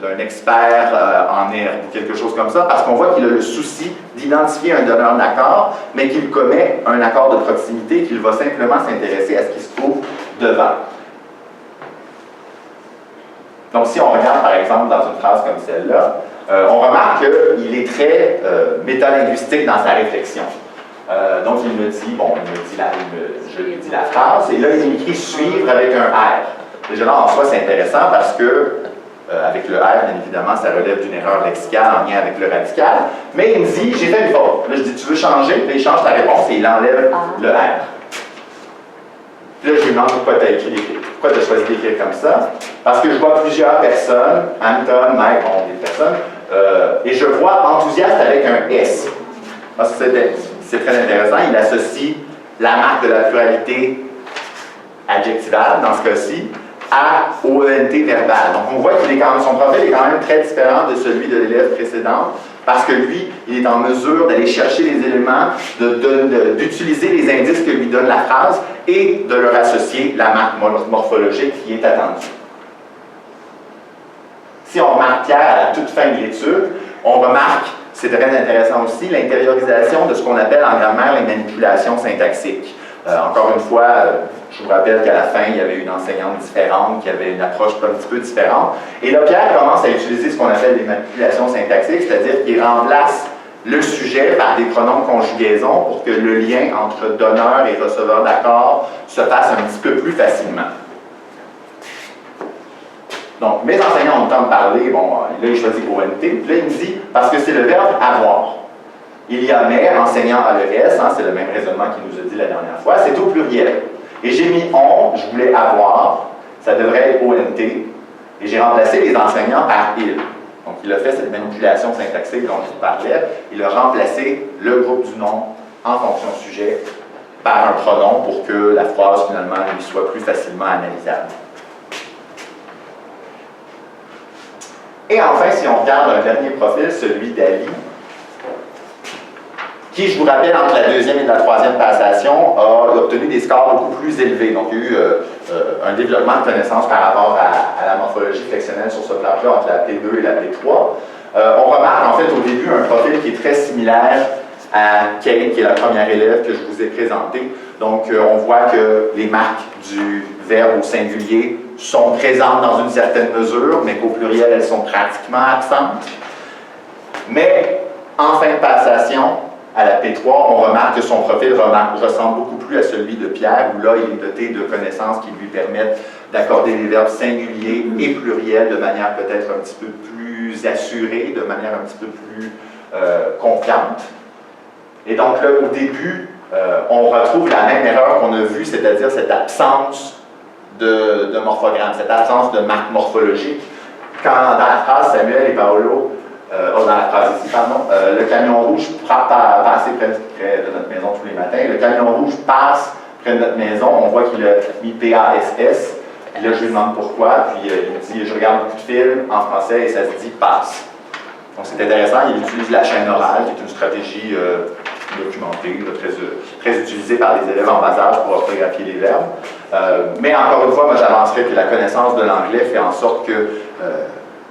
d'un expert en herbe ou quelque chose comme ça, parce qu'on voit qu'il a le souci d'identifier un donneur d'accord, mais qu'il commet un accord de proximité, qu'il va simplement s'intéresser à ce qui se trouve devant. Donc, si on regarde, par exemple, dans une phrase comme celle-là, on remarque qu'il est très métalinguistique dans sa réflexion. Donc, il me dit, bon, je lui dis la phrase, et là, il écrit « suivre » avec un « R ». Déjà là, en soi, c'est intéressant parce que, avec le R, bien évidemment, ça relève d'une erreur lexicale en lien avec le radical, mais il me dit « j'ai fait une faute ». Là, je dis « tu veux changer ?» Puis il change ta réponse et il enlève le R. Puis là, je lui demande pourquoi tu as choisi d'écrire comme ça. Parce que je vois plusieurs personnes, Anton, Mike, bon, des personnes, et je vois enthousiaste avec un S. Ah, c'est très intéressant. Il associe la marque de la pluralité adjectivale, dans ce cas-ci, au ENT verbal. Donc on voit que son profil est quand même très différent de celui de l'élève précédent, parce que lui, il est en mesure d'aller chercher les éléments, d'utiliser les indices que lui donne la phrase et de leur associer la marque morphologique qui est attendue. Si on remarque Pierre à la toute fin de l'étude, on remarque, c'est très intéressant aussi, l'intériorisation de ce qu'on appelle en grammaire les manipulations syntaxiques. Encore une fois, je vous rappelle qu'à la fin, il y avait une enseignante différente, qui avait une approche un petit peu différente. Et là, Pierre commence à utiliser ce qu'on appelle les manipulations syntaxiques, c'est-à-dire qu'il remplace le sujet par des pronoms de conjugaison pour que le lien entre donneur et receveur d'accord se fasse un petit peu plus facilement. Donc, mes enseignants ont le temps de parler, bon, là, il choisit ONT, puis là, il me dit, parce que c'est le verbe avoir. Il y a mais, enseignant à l'ES, c'est le même raisonnement qu'il nous a dit la dernière fois, c'est au pluriel. Et j'ai mis on, je voulais avoir, ça devrait être ONT, et j'ai remplacé les enseignants par il. Donc il a fait cette manipulation syntaxique dont il parlait, il a remplacé le groupe du nom en fonction sujet par un pronom pour que la phrase finalement lui soit plus facilement analysable. Et enfin, si on regarde un dernier profil, celui d'Ali, qui, je vous rappelle, entre la deuxième et la troisième passation, a obtenu des scores beaucoup plus élevés. Donc, il y a eu un développement de connaissances par rapport à la morphologie flexionnelle sur ce plan-là, entre la P2 et la P3. On remarque, en fait, au début, un profil qui est très similaire à Kate, qui est la première élève que je vous ai présentée. Donc, on voit que les marques du verbe au singulier sont présentes dans une certaine mesure, mais qu'au pluriel, elles sont pratiquement absentes. Mais, en fin de passation, à la P3, on remarque que son profil ressemble beaucoup plus à celui de Pierre, où là, il est doté de connaissances qui lui permettent d'accorder les verbes singuliers et pluriels de manière peut-être un petit peu plus assurée, de manière un petit peu plus confiante. Et donc là, au début, on retrouve la même erreur qu'on a vue, c'est-à-dire cette absence de morphogramme, cette absence de marque morphologique. Quand dans la phrase Samuel et Paolo, dans la phrase ici, pardon, le camion rouge passer près de notre maison tous les matins, le camion rouge passe près de notre maison, on voit qu'il a mis P-A-S-S, et là je lui demande pourquoi, puis il me dit, je regarde beaucoup de films en français et ça se dit passe. Donc c'est intéressant, il utilise la chaîne orale, qui est une stratégie documentée, très utilisée par les élèves en bas âge pour orthographier les verbes. Mais encore une fois, moi j'avancerais que la connaissance de l'anglais fait en sorte que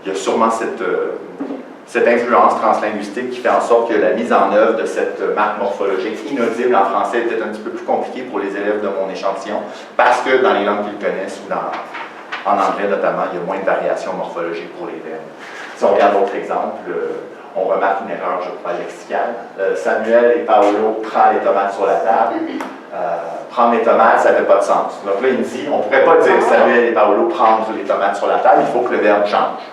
il y a sûrement cette influence translinguistique qui fait en sorte que la mise en œuvre de cette marque morphologique inaudible en français est peut-être un petit peu plus compliquée pour les élèves de mon échantillon, parce que dans les langues qu'ils connaissent, ou en anglais notamment, il y a moins de variations morphologiques pour les verbes. Si on regarde d'autres exemples, on remarque une erreur, je crois, lexicale. Samuel et Paolo prennent les tomates sur la table. Prendre les tomates, ça ne fait pas de sens. Donc là, il me dit, on ne pourrait pas dire Samuel et Paolo prendre les tomates sur la table, il faut que le verbe change.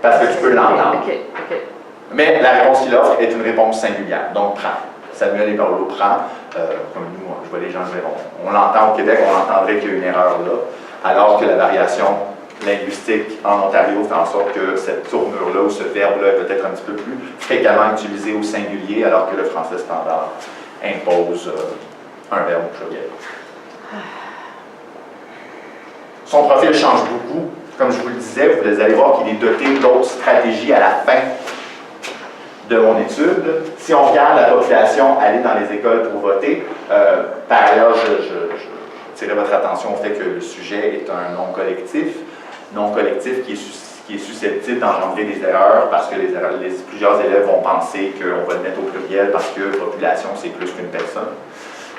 Parce que tu peux l'entendre. Okay. Mais la réponse qu'il offre est une réponse singulière, donc prend. Samuel et Paolo prend, comme nous, je vois les gens dire, on l'entend au Québec, on entendrait qu'il y a une erreur là, alors que la variation linguistique en Ontario fait en sorte que cette tournure-là ou ce verbe-là est peut-être un petit peu plus fréquemment utilisé au singulier, alors que le français standard impose un verbe au pluriel. Son profil change beaucoup. Comme je vous le disais, vous allez voir qu'il est doté d'autres stratégies à la fin de mon étude. Si on regarde la population aller dans les écoles pour voter, par ailleurs, je tirerai votre attention au fait que le sujet est un nom collectif qui est susceptible d'engendrer des erreurs parce que plusieurs élèves vont penser qu'on va le mettre au pluriel parce que population, c'est plus qu'une personne.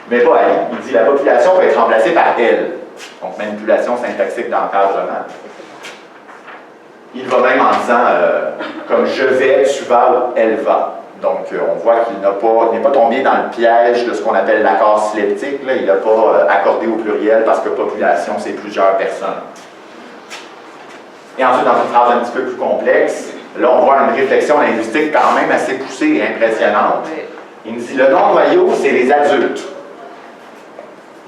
Mais pas elle. Il dit la population peut être remplacée par elle. Donc, manipulation syntaxique d'encadrement. Il va même en disant, comme je vais, tu vas, ou elle va. Donc, on voit qu'il n'est pas tombé dans le piège de ce qu'on appelle l'accord syleptique. Là. Il n'a pas accordé au pluriel parce que population, c'est plusieurs personnes. Et ensuite, dans une phrase un petit peu plus complexe, là, on voit une réflexion linguistique quand même assez poussée et impressionnante. Il nous dit, le nom noyau, c'est les adultes.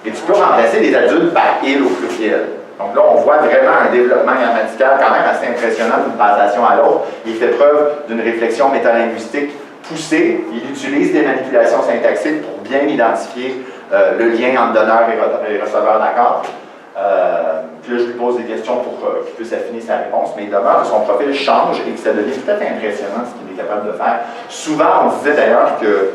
Et tu peux remplacer les adultes par il au pluriel. Donc là, on voit vraiment un développement grammatical quand même assez impressionnant d'une passation à l'autre. Il fait preuve d'une réflexion métalinguistique poussé. Il utilise des manipulations syntaxiques pour bien identifier le lien entre donneur et receveur d'accord. Puis là, je lui pose des questions pour qu'il puisse affiner sa réponse, mais il demeure que son profil change et que ça devient tout à fait impressionnant ce qu'il est capable de faire. Souvent, on disait d'ailleurs que,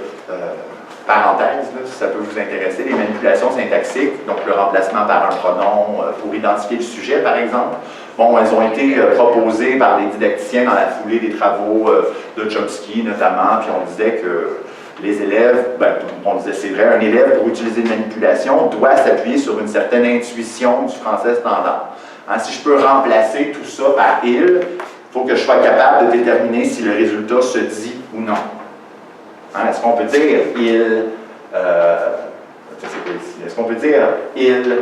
parenthèse, là, si ça peut vous intéresser, les manipulations syntaxiques, donc le remplacement par un pronom pour identifier le sujet, par exemple, bon, elles ont été proposées par des didacticiens dans la foulée des travaux de Chomsky notamment, puis on disait que les élèves, on disait c'est vrai, un élève pour utiliser une manipulation doit s'appuyer sur une certaine intuition du français standard. Hein, si je peux remplacer tout ça par « il », il faut que je sois capable de déterminer si le résultat se dit ou non. Hein, est-ce qu'on peut dire « il » est-ce qu'on peut dire « il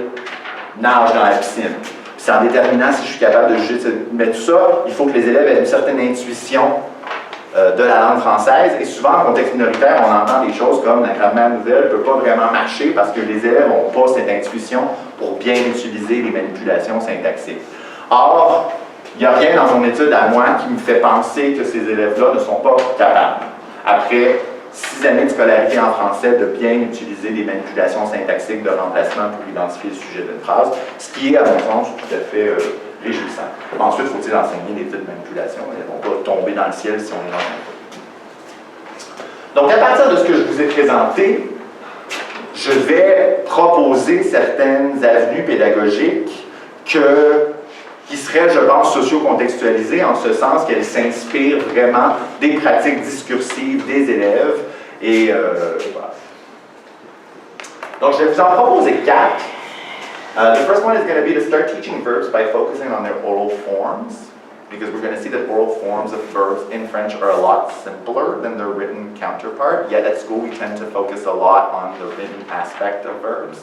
nage dans la piscine ». C'est en déterminant si je suis capable de juger. Mais tout ça, il faut que les élèves aient une certaine intuition de la langue française. Et souvent, en contexte minoritaire, on entend des choses comme la grammaire nouvelle ne peut pas vraiment marcher parce que les élèves n'ont pas cette intuition pour bien utiliser les manipulations syntaxiques. Or, il n'y a rien dans mon étude à moi qui me fait penser que ces élèves-là ne sont pas capables, après 6 années de scolarité en français, de bien utiliser les manipulations syntaxiques de remplacement pour identifier le sujet d'une phrase, ce qui est, à mon sens, tout à fait réjouissant. Ensuite, faut-il enseigner des petites manipulations? Elles ne vont pas tomber dans le ciel si on les enseigne pas. Donc, à partir de ce que je vous ai présenté, je vais proposer certaines avenues pédagogiques qui seraient, je pense, socio-contextualisées, en ce sens qu'elles s'inspirent vraiment des pratiques discursives des élèves. Et voilà. Donc, je vais vous en proposer 4. The first one is going to be to start teaching verbs by focusing on their oral forms, because we're going to see that oral forms of verbs in French are a lot simpler than their written counterpart, yet at school we tend to focus a lot on the written aspect of verbs.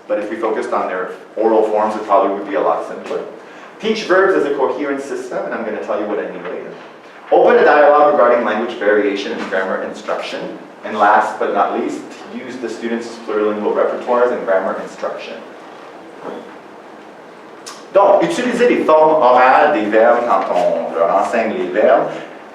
But if we focused on their oral forms, it probably would be a lot simpler. Teach verbs as a coherent system, and I'm going to tell you what I mean later. Open a dialogue regarding language variation and grammar instruction. And last but not least, use the students' plurilingual repertoires and grammar instruction. Donc, utiliser les formes orales des verbes quand on leur enseigne les verbes.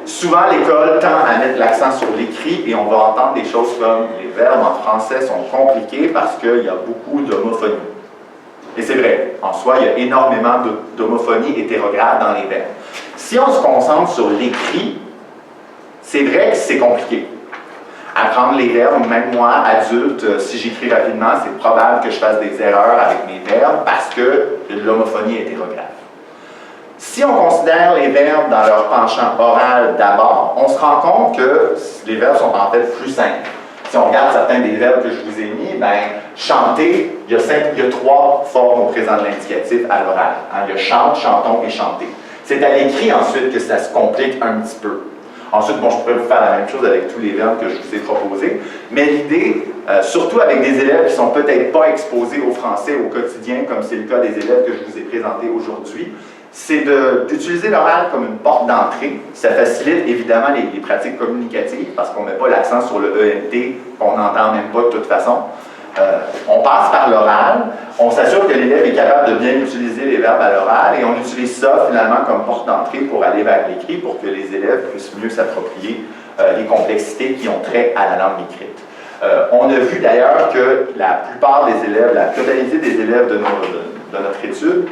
Souvent, l'école tend à mettre l'accent sur l'écrit et on va entendre des choses comme les verbes en français sont compliqués parce qu'il y a beaucoup d'homophonie. Et c'est vrai, en soi, il y a énormément d'homophonie hétérographe dans les verbes. Si on se concentre sur l'écrit, c'est vrai que c'est compliqué. Apprendre les verbes, même moi, adulte, si j'écris rapidement, c'est probable que je fasse des erreurs avec mes verbes parce que l'homophonie est hétérographe. Si on considère les verbes dans leur penchant oral d'abord, on se rend compte que les verbes sont en fait plus simples. Si on regarde certains des verbes que je vous ai mis, chanter, il y a 3 formes au présent de l'indicatif à l'oral. Hein, il y a chante, chantons et chanter. C'est à l'écrit ensuite que ça se complique un petit peu. Ensuite, bon, je pourrais vous faire la même chose avec tous les verbes que je vous ai proposés, mais l'idée, surtout avec des élèves qui ne sont peut-être pas exposés au français au quotidien, comme c'est le cas des élèves que je vous ai présentés aujourd'hui, c'est d'utiliser l'oral comme une porte d'entrée. Ça facilite évidemment les pratiques communicatives, parce qu'on ne met pas l'accent sur le ENT, qu'on n'entend même pas de toute façon. On passe par l'oral, on s'assure que l'élève est capable de bien utiliser les verbes à l'oral et on utilise ça finalement comme porte d'entrée pour aller vers l'écrit pour que les élèves puissent mieux s'approprier les complexités qui ont trait à la langue écrite. On a vu d'ailleurs que la plupart des élèves, la totalité des élèves de notre étude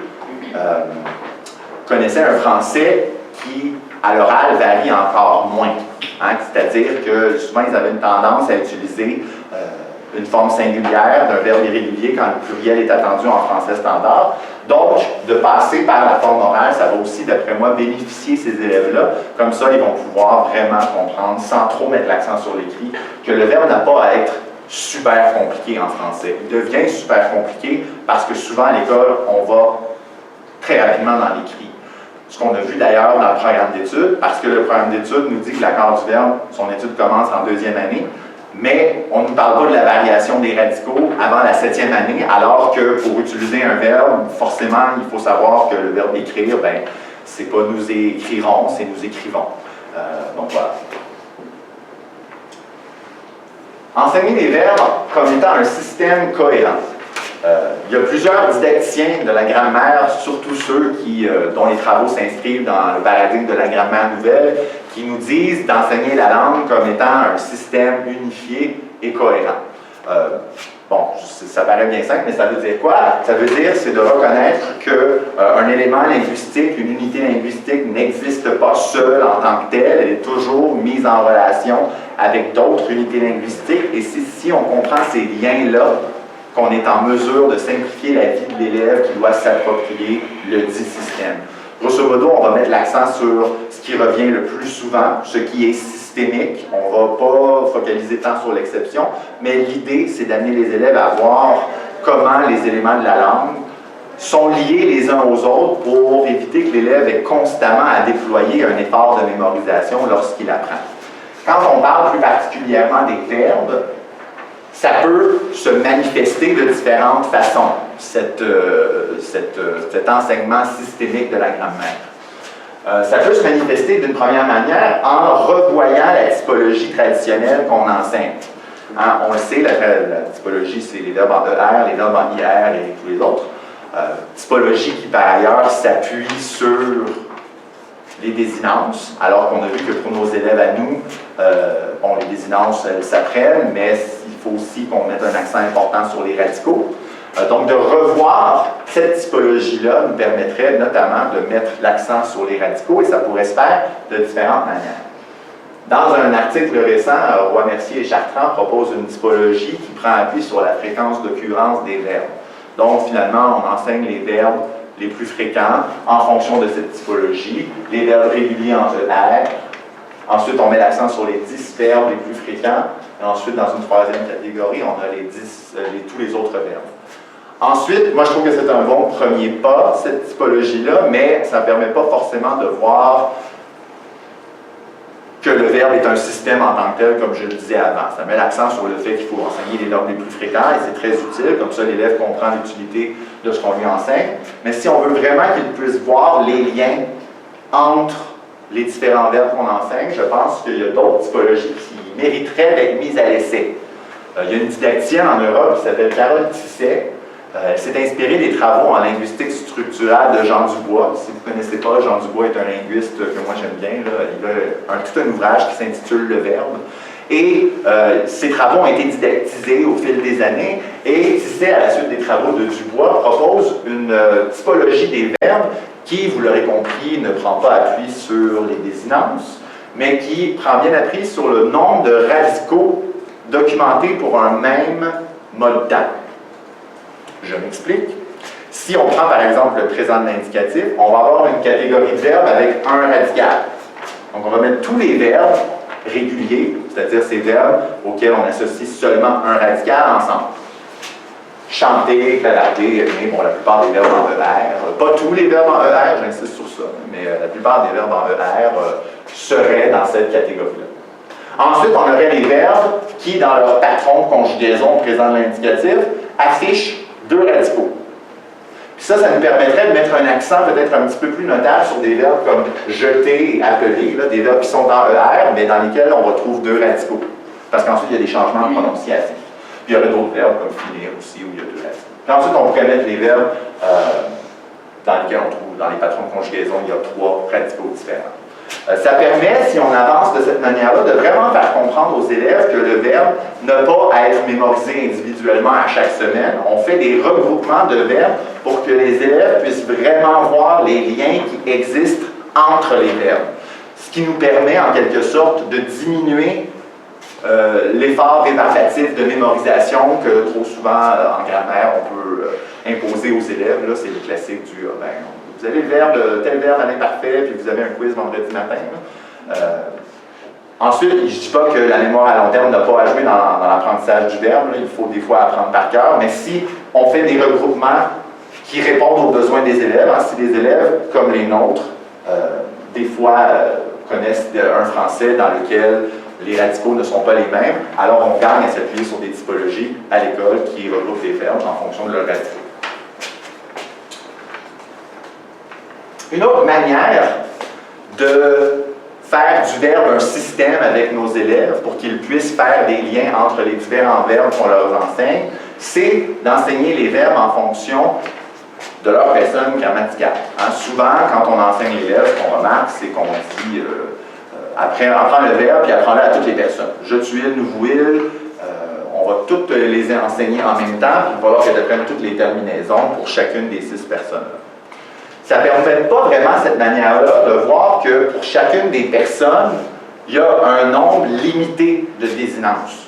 connaissaient un français qui, à l'oral, varie encore moins. Hein? C'est-à-dire que souvent ils avaient une tendance à utiliser une forme singulière d'un verbe irrégulier quand le pluriel est attendu en français standard. Donc, de passer par la forme orale, ça va aussi, d'après moi, bénéficier ces élèves-là. Comme ça, ils vont pouvoir vraiment comprendre, sans trop mettre l'accent sur l'écrit, que le verbe n'a pas à être super compliqué en français. Il devient super compliqué parce que souvent, à l'école, on va très rapidement dans l'écrit. Ce qu'on a vu d'ailleurs dans le programme d'études, parce que le programme d'études nous dit que l'accord du verbe, son étude commence en 2e année, mais on ne nous parle pas de la variation des radicaux avant la 7e année, alors que pour utiliser un verbe, forcément, il faut savoir que le verbe écrire, c'est pas nous écrirons, c'est nous écrivons. Donc voilà. Enseigner les verbes comme étant un système cohérent. Il y a plusieurs didacticiens de la grammaire, surtout ceux dont les travaux s'inscrivent dans le paradigme de la grammaire nouvelle, qui nous disent d'enseigner la langue comme étant un système unifié et cohérent. Bon, ça paraît bien simple, mais ça veut dire quoi? Ça veut dire, c'est de reconnaître qu'un élément linguistique, une unité linguistique n'existe pas seule en tant que telle, elle est toujours mise en relation avec d'autres unités linguistiques, et c'est si on comprend ces liens-là qu'on est en mesure de simplifier la vie de l'élève qui doit s'approprier le dit système. Grosso modo, on va mettre l'accent sur ce qui revient le plus souvent, ce qui est systémique. On ne va pas focaliser tant sur l'exception, mais l'idée, c'est d'amener les élèves à voir comment les éléments de la langue sont liés les uns aux autres pour éviter que l'élève ait constamment à déployer un effort de mémorisation lorsqu'il apprend. Quand on parle plus particulièrement des verbes, ça peut se manifester de différentes façons, cet enseignement systémique de la grammaire. Ça peut se manifester d'une première manière en revoyant la typologie traditionnelle qu'on enseigne. Hein, on le sait, la typologie, c'est les verbes en ER, les verbes en IR et tous les autres. Typologie qui, par ailleurs, s'appuie sur les désinences, alors qu'on a vu que pour nos élèves à nous, bon, les désinences, elles s'apprennent, mais il faut aussi qu'on mette un accent important sur les radicaux. Donc, de revoir cette typologie-là nous permettrait notamment de mettre l'accent sur les radicaux, et ça pourrait se faire de différentes manières. Dans un article récent, Roy Mercier et Chartrand proposent une typologie qui prend appui sur la fréquence d'occurrence des verbes. Donc, finalement, on enseigne les verbes les plus fréquents en fonction de cette typologie, les verbes réguliers en ER. Ensuite, on met l'accent sur les 10 verbes les plus fréquents. Et ensuite, dans une troisième catégorie, on a tous les autres verbes. Ensuite, moi je trouve que c'est un bon premier pas, cette typologie-là, mais ça ne permet pas forcément de voir que le verbe est un système en tant que tel, comme je le disais avant. Ça met l'accent sur le fait qu'il faut enseigner les verbes les plus fréquents, et c'est très utile, comme ça l'élève comprend l'utilité de ce qu'on lui enseigne. Mais si on veut vraiment qu'il puisse voir les liens entre les différents verbes qu'on enseigne, je pense qu'il y a d'autres typologies qui mériteraient d'être mises à l'essai. Il y a une didacticienne en Europe qui s'appelle Carole Tisset. Elle s'est inspirée des travaux en linguistique structurale de Jean Dubois. Si vous ne connaissez pas, Jean Dubois est un linguiste que moi j'aime bien. Là. Il a tout un ouvrage qui s'intitule « Le verbe ». Et ces travaux ont été didactisés au fil des années. Et Tisset, à la suite des travaux de Dubois, propose une typologie des verbes qui, vous l'aurez compris, ne prend pas appui sur les désinences, mais qui prend bien appui sur le nombre de radicaux documentés pour un même mode temps. Je m'explique. Si on prend par exemple le présent de l'indicatif, on va avoir une catégorie de verbes avec un radical. Donc on va mettre tous les verbes réguliers, c'est-à-dire ces verbes auxquels on associe seulement un radical ensemble. Chanter, clavarder, aimer, bon, la plupart des verbes en ER. Pas tous les verbes en ER, j'insiste sur ça, mais la plupart des verbes en ER seraient dans cette catégorie-là. Ensuite, on aurait les verbes qui, dans leur patron de conjugaison présent de l'indicatif, affichent deux radicaux. Puis ça nous permettrait de mettre un accent peut-être un petit peu plus notable sur des verbes comme jeter et appeler, là, des verbes qui sont dans ER, mais dans lesquels on retrouve deux radicaux. Parce qu'ensuite, il y a des changements de prononciation. Puis il y aurait d'autres verbes comme finir aussi, où il y a deux radicaux. Puis ensuite, on pourrait mettre les verbes dans lesquels on trouve, dans les patrons de conjugaison, il y a trois radicaux différents. Ça permet, si on avance de cette manière-là, de vraiment faire comprendre aux élèves que le verbe n'a pas à être mémorisé individuellement à chaque semaine. On fait des regroupements de verbes pour que les élèves puissent vraiment voir les liens qui existent entre les verbes. Ce qui nous permet, en quelque sorte, de diminuer l'effort rébarbatif de mémorisation que trop souvent en grammaire on peut imposer aux élèves. Là, c'est le classique du vous avez le verbe, tel verbe à l'imparfait, puis vous avez un quiz vendredi matin. Ensuite, je ne dis pas que la mémoire à long terme n'a pas à jouer dans l'apprentissage du verbe. Là. Il faut des fois apprendre par cœur, mais si on fait des regroupements qui répondent aux besoins des élèves, hein, si des élèves comme les nôtres, des fois connaissent un français dans lequel les radicaux ne sont pas les mêmes, alors on gagne à s'appuyer sur des typologies à l'école qui regroupent les verbes en fonction de leurs radicaux. Une autre manière de faire du verbe un système avec nos élèves pour qu'ils puissent faire des liens entre les différents verbes qu'on leur enseigne, c'est d'enseigner les verbes en fonction de leur personne grammaticale. Hein, souvent, quand on enseigne les verbes, ce qu'on remarque, c'est qu'on dit apprends le verbe, puis apprends-le à toutes les personnes. Je, tu, il, nous, vous, il, on va toutes les enseigner en même temps, puis il va falloir que tu apprennes toutes les terminaisons pour chacune des 6 personnes-là. Ça ne permet pas vraiment cette manière-là de voir que pour chacune des personnes, il y a un nombre limité de désinences.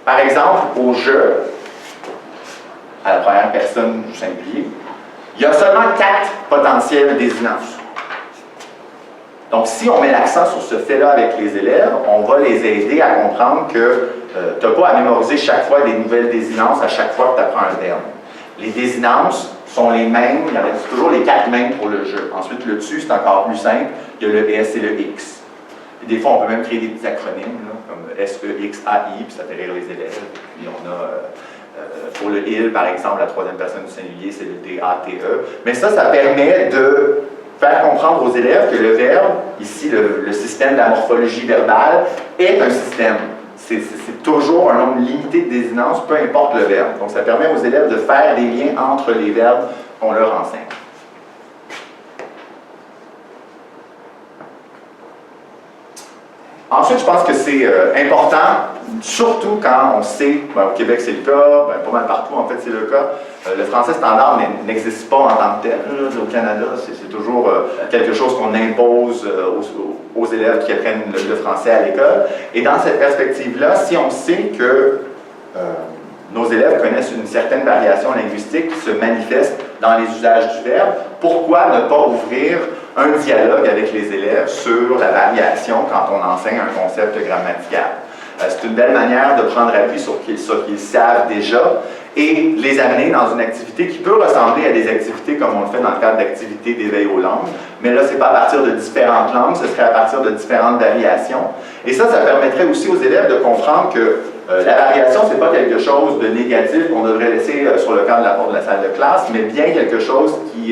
Par exemple, au je, à la première personne du singulier, il y a seulement 4 potentielles désinences. Donc, si on met l'accent sur ce fait-là avec les élèves, on va les aider à comprendre que tu n'as pas à mémoriser chaque fois des nouvelles désinences à chaque fois que tu apprends un terme. Les désinences sont les mêmes, il y en a toujours les 4 mêmes pour le je. Ensuite, le tu, c'est encore plus simple, il y a le S et le X. Et des fois, on peut même créer des petits acronymes, là, comme S-E-X-A-I, puis ça fait rire les élèves. Puis on a, pour le il, par exemple, la troisième personne du singulier, c'est le D-A-T-E. Mais ça permet de faire comprendre aux élèves que le verbe, ici, le système de la morphologie verbale, est un système. C'est toujours un nombre limité de désinences, peu importe le verbe. Donc, ça permet aux élèves de faire des liens entre les verbes qu'on leur enseigne. Ensuite, je pense que c'est important, surtout quand on sait, au Québec c'est le cas, pas mal partout en fait c'est le cas, le français standard n'existe pas en tant que tel. Au Canada, c'est toujours quelque chose qu'on impose aux élèves qui apprennent le français à l'école. Et dans cette perspective-là, si on sait que nos élèves connaissent une certaine variation linguistique qui se manifeste dans les usages du verbe, pourquoi ne pas ouvrir un dialogue avec les élèves sur la variation quand on enseigne un concept grammatical? C'est une belle manière de prendre appui sur ce qu'ils savent déjà et les amener dans une activité qui peut ressembler à des activités comme on le fait dans le cadre d'activités d'éveil aux langues, mais là, ce n'est pas à partir de différentes langues, ce serait à partir de différentes variations. Et ça permettrait aussi aux élèves de comprendre que la variation, ce n'est pas quelque chose de négatif qu'on devrait laisser sur le camp de la porte de la salle de classe, mais bien quelque chose qu'on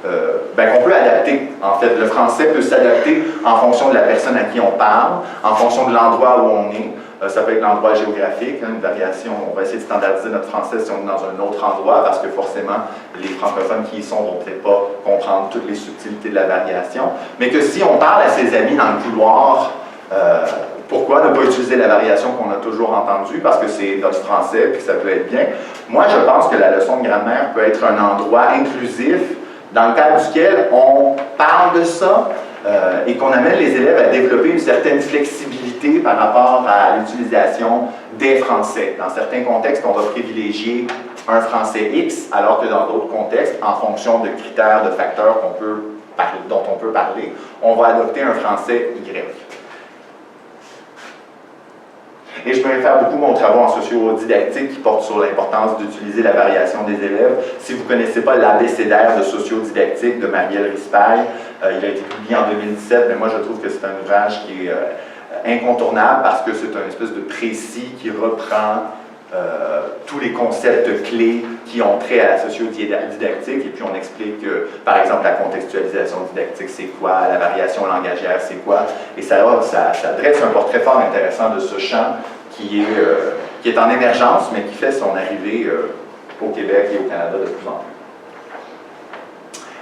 peut adapter. En fait, le français peut s'adapter en fonction de la personne à qui on parle, en fonction de l'endroit où on est. Ça peut être l'endroit géographique, une variation. On va essayer de standardiser notre français si on est dans un autre endroit, parce que forcément, les francophones qui y sont vont peut-être pas comprendre toutes les subtilités de la variation. Mais que si on parle à ses amis dans le couloir, pourquoi ne pas utiliser la variation qu'on a toujours entendue? Parce que c'est notre français, puis ça peut être bien. Moi, je pense que la leçon de grammaire peut être un endroit inclusif dans le cadre duquel on parle de ça et qu'on amène les élèves à développer une certaine flexibilité par rapport à l'utilisation des français. Dans certains contextes, on va privilégier un français X, alors que dans d'autres contextes, en fonction de critères, de facteurs dont on peut parler, on va adopter un français Y. Et je me réfère beaucoup à mon travail en sociodidactique qui porte sur l'importance d'utiliser la variation des élèves. Si vous ne connaissez pas l'abécédaire de sociodidactique de McGill, il a été publié en 2017, mais moi je trouve que c'est un ouvrage qui est incontournable parce que c'est un espèce de précis qui reprend tous les concepts clés qui ont trait à la sociodidactique, et puis on explique par exemple la contextualisation didactique c'est quoi, la variation langagière c'est quoi, et ça dresse un portrait fort intéressant de ce champ qui est en émergence, mais qui fait son arrivée au Québec et au Canada de plus en plus.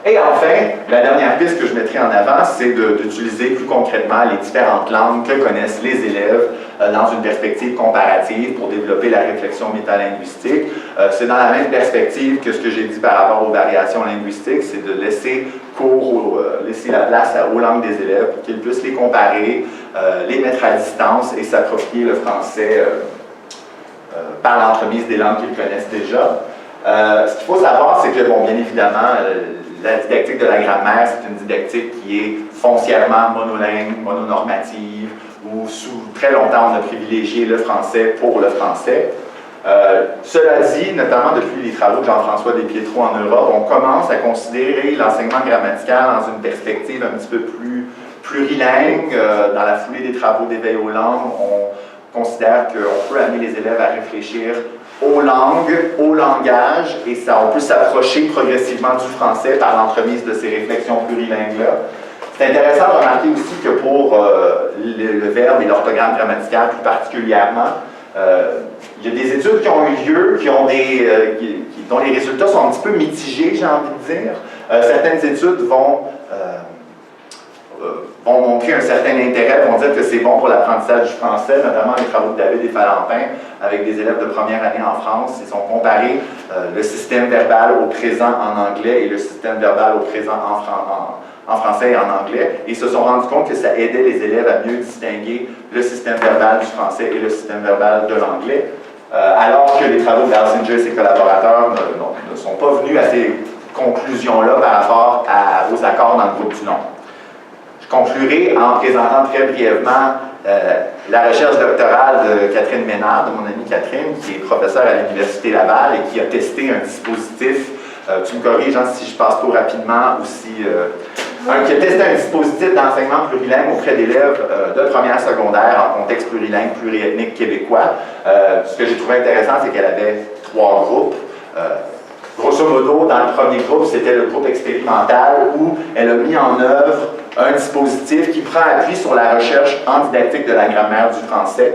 Et enfin, la dernière piste que je mettrai en avant, c'est d'utiliser plus concrètement les différentes langues que connaissent les élèves dans une perspective comparative pour développer la réflexion métalinguistique. C'est dans la même perspective que ce que j'ai dit par rapport aux variations linguistiques, c'est de laisser laisser la place aux langues des élèves pour qu'ils puissent les comparer, les mettre à distance et s'approprier le français par l'entremise des langues qu'ils connaissent déjà. Ce qu'il faut savoir, c'est que, bon, bien évidemment, la didactique de la grammaire, c'est une didactique qui est foncièrement monolingue, mononormative, où sous très longtemps on a privilégié le français pour le français. Cela dit, notamment depuis les travaux de Jean-François Despietro en Europe, on commence à considérer l'enseignement grammatical dans une perspective un petit peu plus plurilingue. Dans la foulée des travaux d'éveil aux langues, on considère qu'on peut amener les élèves à réfléchir aux langues, au langage, et ça, on peut s'approcher progressivement du français par l'entremise de ces réflexions plurilingues-là. C'est intéressant de remarquer aussi que pour le verbe et l'orthogramme grammatical plus particulièrement, il y a des études qui ont eu lieu, dont les résultats sont un petit peu mitigés, j'ai envie de dire. Certaines études vont vont montrer un certain intérêt, vont dire que c'est bon pour l'apprentissage du français, notamment les travaux de David et Falampin avec des élèves de première année en France. Ils ont comparé le système verbal au présent en anglais et le système verbal au présent en français et en anglais. Et ils se sont rendus compte que ça aidait les élèves à mieux distinguer le système verbal du français et le système verbal de l'anglais, alors que les travaux de Dalsinger et ses collaborateurs ne sont pas venus à ces conclusions-là par rapport aux accords dans le groupe du nom. Je conclurai en présentant très brièvement la recherche doctorale de Catherine Ménard, de mon amie Catherine, qui est professeure à l'Université Laval et qui a testé un dispositif, tu me corriges si je passe trop rapidement, aussi, qui a testé un dispositif d'enseignement plurilingue auprès d'élèves de première secondaire en contexte plurilingue, pluriethnique québécois. Ce que j'ai trouvé intéressant, c'est qu'elle avait 3 groupes. Grosso modo, dans le premier groupe, c'était le groupe expérimental où elle a mis en œuvre un dispositif qui prend appui sur la recherche en didactique de la grammaire du français.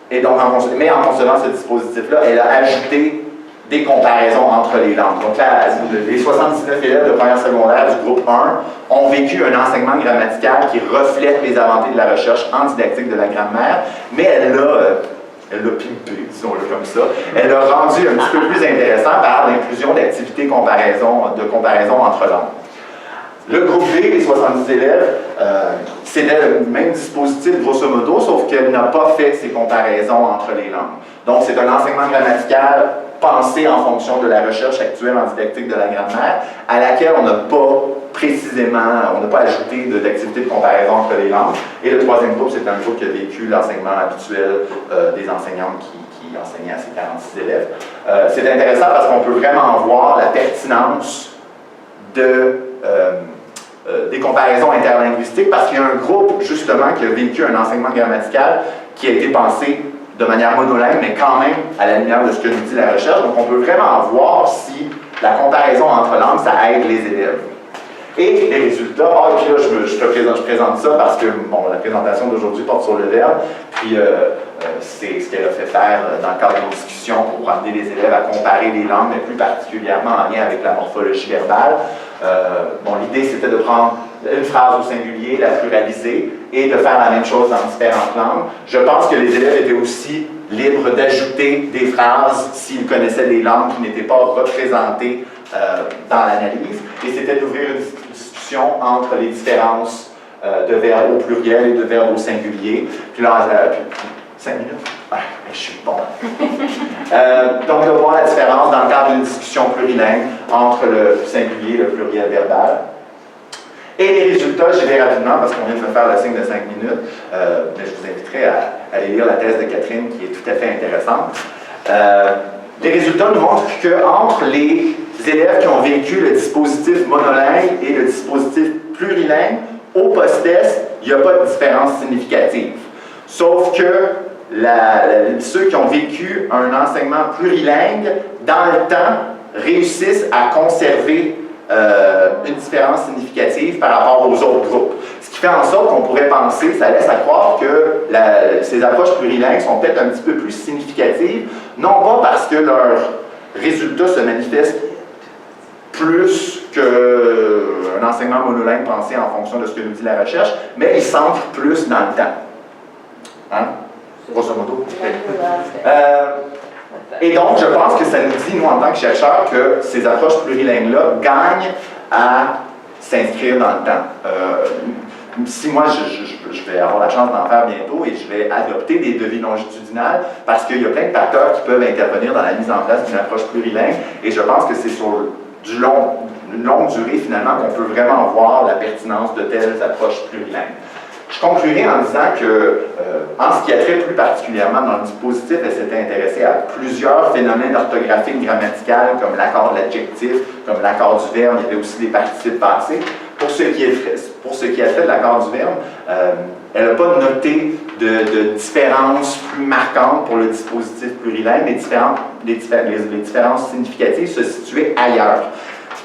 Et donc, mais en concevant ce dispositif-là, elle a ajouté des comparaisons entre les langues. Donc là, les 79 élèves de première secondaire du groupe 1 ont vécu un enseignement grammatical qui reflète les avancées de la recherche en didactique de la grammaire, mais elle l'a pimpé, disons-le comme ça. Elle l'a rendu un petit peu plus intéressant par l'inclusion d'activités de comparaison entre langues. Le groupe B, les 70 élèves, c'était le même dispositif grosso modo, sauf qu'elle n'a pas fait ces comparaisons entre les langues. Donc c'est un enseignement grammatical pensé en fonction de la recherche actuelle en didactique de la grammaire, à laquelle on n'a pas précisément, on n'a pas ajouté d'activités de comparaison entre les langues. Et le troisième groupe, c'est un groupe qui a vécu l'enseignement habituel des enseignantes qui enseignaient à ces 46 élèves. C'est intéressant parce qu'on peut vraiment voir la pertinence des comparaisons interlinguistiques, parce qu'il y a un groupe, justement, qui a vécu un enseignement grammatical qui a été pensé de manière monolingue, mais quand même à la lumière de ce que nous dit la recherche. Donc, on peut vraiment voir si la comparaison entre langues, ça aide les élèves. Et les résultats, et puis là, je présente ça parce que, bon, la présentation d'aujourd'hui porte sur le verbe, puis c'est ce qu'elle a fait faire dans le cadre d'une discussion pour amener les élèves à comparer les langues, mais plus particulièrement en lien avec la morphologie verbale. Bon, l'idée, c'était de prendre une phrase au singulier, la pluraliser, et de faire la même chose dans différentes langues. Je pense que les élèves étaient aussi libres d'ajouter des phrases s'ils connaissaient des langues qui n'étaient pas représentées dans l'analyse. Et c'était d'ouvrir une discussion entre les différences de verbes au pluriel et de verbes au singulier. Puis là, 5 minutes? Ah, je suis bon. Donc, de voir la différence dans le cadre d'une discussion plurilingue entre le singulier et le pluriel verbal. Et les résultats, j'y vais rapidement parce qu'on vient de me faire le signe de 5 minutes, mais je vous inviterai à aller lire la thèse de Catherine qui est tout à fait intéressante. Les résultats nous montrent qu'entre les élèves qui ont vécu le dispositif monolingue et le dispositif plurilingue, au post-test, il n'y a pas de différence significative. Sauf que ceux qui ont vécu un enseignement plurilingue, dans le temps, réussissent à conserver une différence significative par rapport aux autres groupes. Ce qui fait en sorte qu'on pourrait penser, ça laisse à croire que ces approches plurilingues sont peut-être un petit peu plus significatives, non pas parce que leurs résultats se manifestent plus qu'un enseignement monolingue pensé en fonction de ce que nous dit la recherche, mais ils s'ancrent plus dans le temps. Hein? Grosso modo. Et donc, je pense que ça nous dit, nous, en tant que chercheurs, que ces approches plurilingues-là gagnent à s'inscrire dans le temps. Si moi, je vais avoir la chance d'en faire bientôt et je vais adopter des devis longitudinales parce qu'il y a plein de facteurs qui peuvent intervenir dans la mise en place d'une approche plurilingue et je pense que c'est sur une longue durée, finalement, qu'on peut vraiment voir la pertinence de telles approches plurilingues. Je conclurai en disant que, en ce qui a trait plus particulièrement dans le dispositif, elle s'était intéressée à plusieurs phénomènes orthographiques grammaticaux, comme l'accord de l'adjectif, comme l'accord du verbe, il y avait aussi des participes passés. Pour ce qui a trait de l'accord du verbe, elle n'a pas noté de différences plus marquantes pour le dispositif plurilingue, les différences significatives se situaient ailleurs.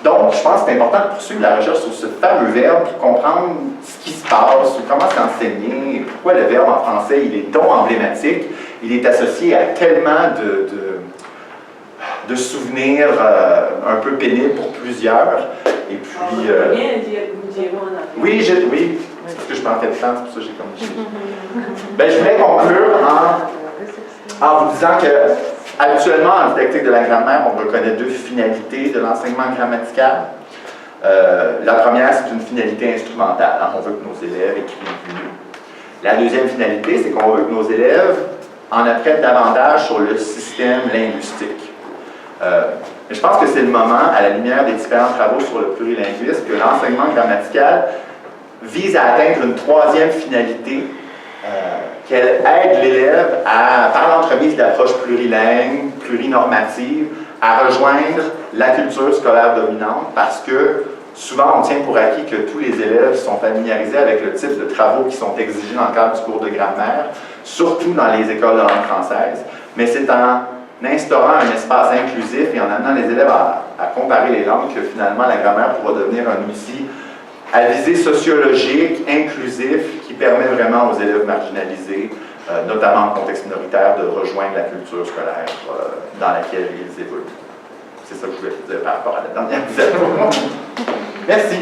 Donc, je pense que c'est important de poursuivre la recherche sur ce fameux verbe pour comprendre ce qui se passe, comment c'est enseigné, pourquoi le verbe en français il est donc emblématique, il est associé à tellement de souvenirs un peu pénibles pour plusieurs. Et puis... oui, oui, parce que je manquais de temps, c'est pour ça que j'ai comme... Ben, je voulais conclure en vous disant que habituellement, en didactique de la grammaire, on reconnaît deux finalités de l'enseignement grammatical. La première, c'est une finalité instrumentale. Hein? On veut que nos élèves écrivent mieux. La deuxième finalité, c'est qu'on veut que nos élèves en apprennent davantage sur le système linguistique. Je pense que c'est le moment, à la lumière des différents travaux sur le plurilinguisme, que l'enseignement grammatical vise à atteindre une troisième finalité, qu'elle aide l'élève, par l'entremise d'approches plurilingues, plurinormatives, à rejoindre la culture scolaire dominante, parce que souvent on tient pour acquis que tous les élèves sont familiarisés avec le type de travaux qui sont exigés dans le cadre du cours de grammaire, surtout dans les écoles de langue française, mais c'est en instaurant un espace inclusif et en amenant les élèves à comparer les langues que finalement la grammaire pourra devenir un outil à visée sociologique, inclusif, qui permet vraiment aux élèves marginalisés, notamment en contexte minoritaire, de rejoindre la culture scolaire dans laquelle ils évoluent. C'est ça que je voulais vous dire par rapport à la dernière vidéo. Merci.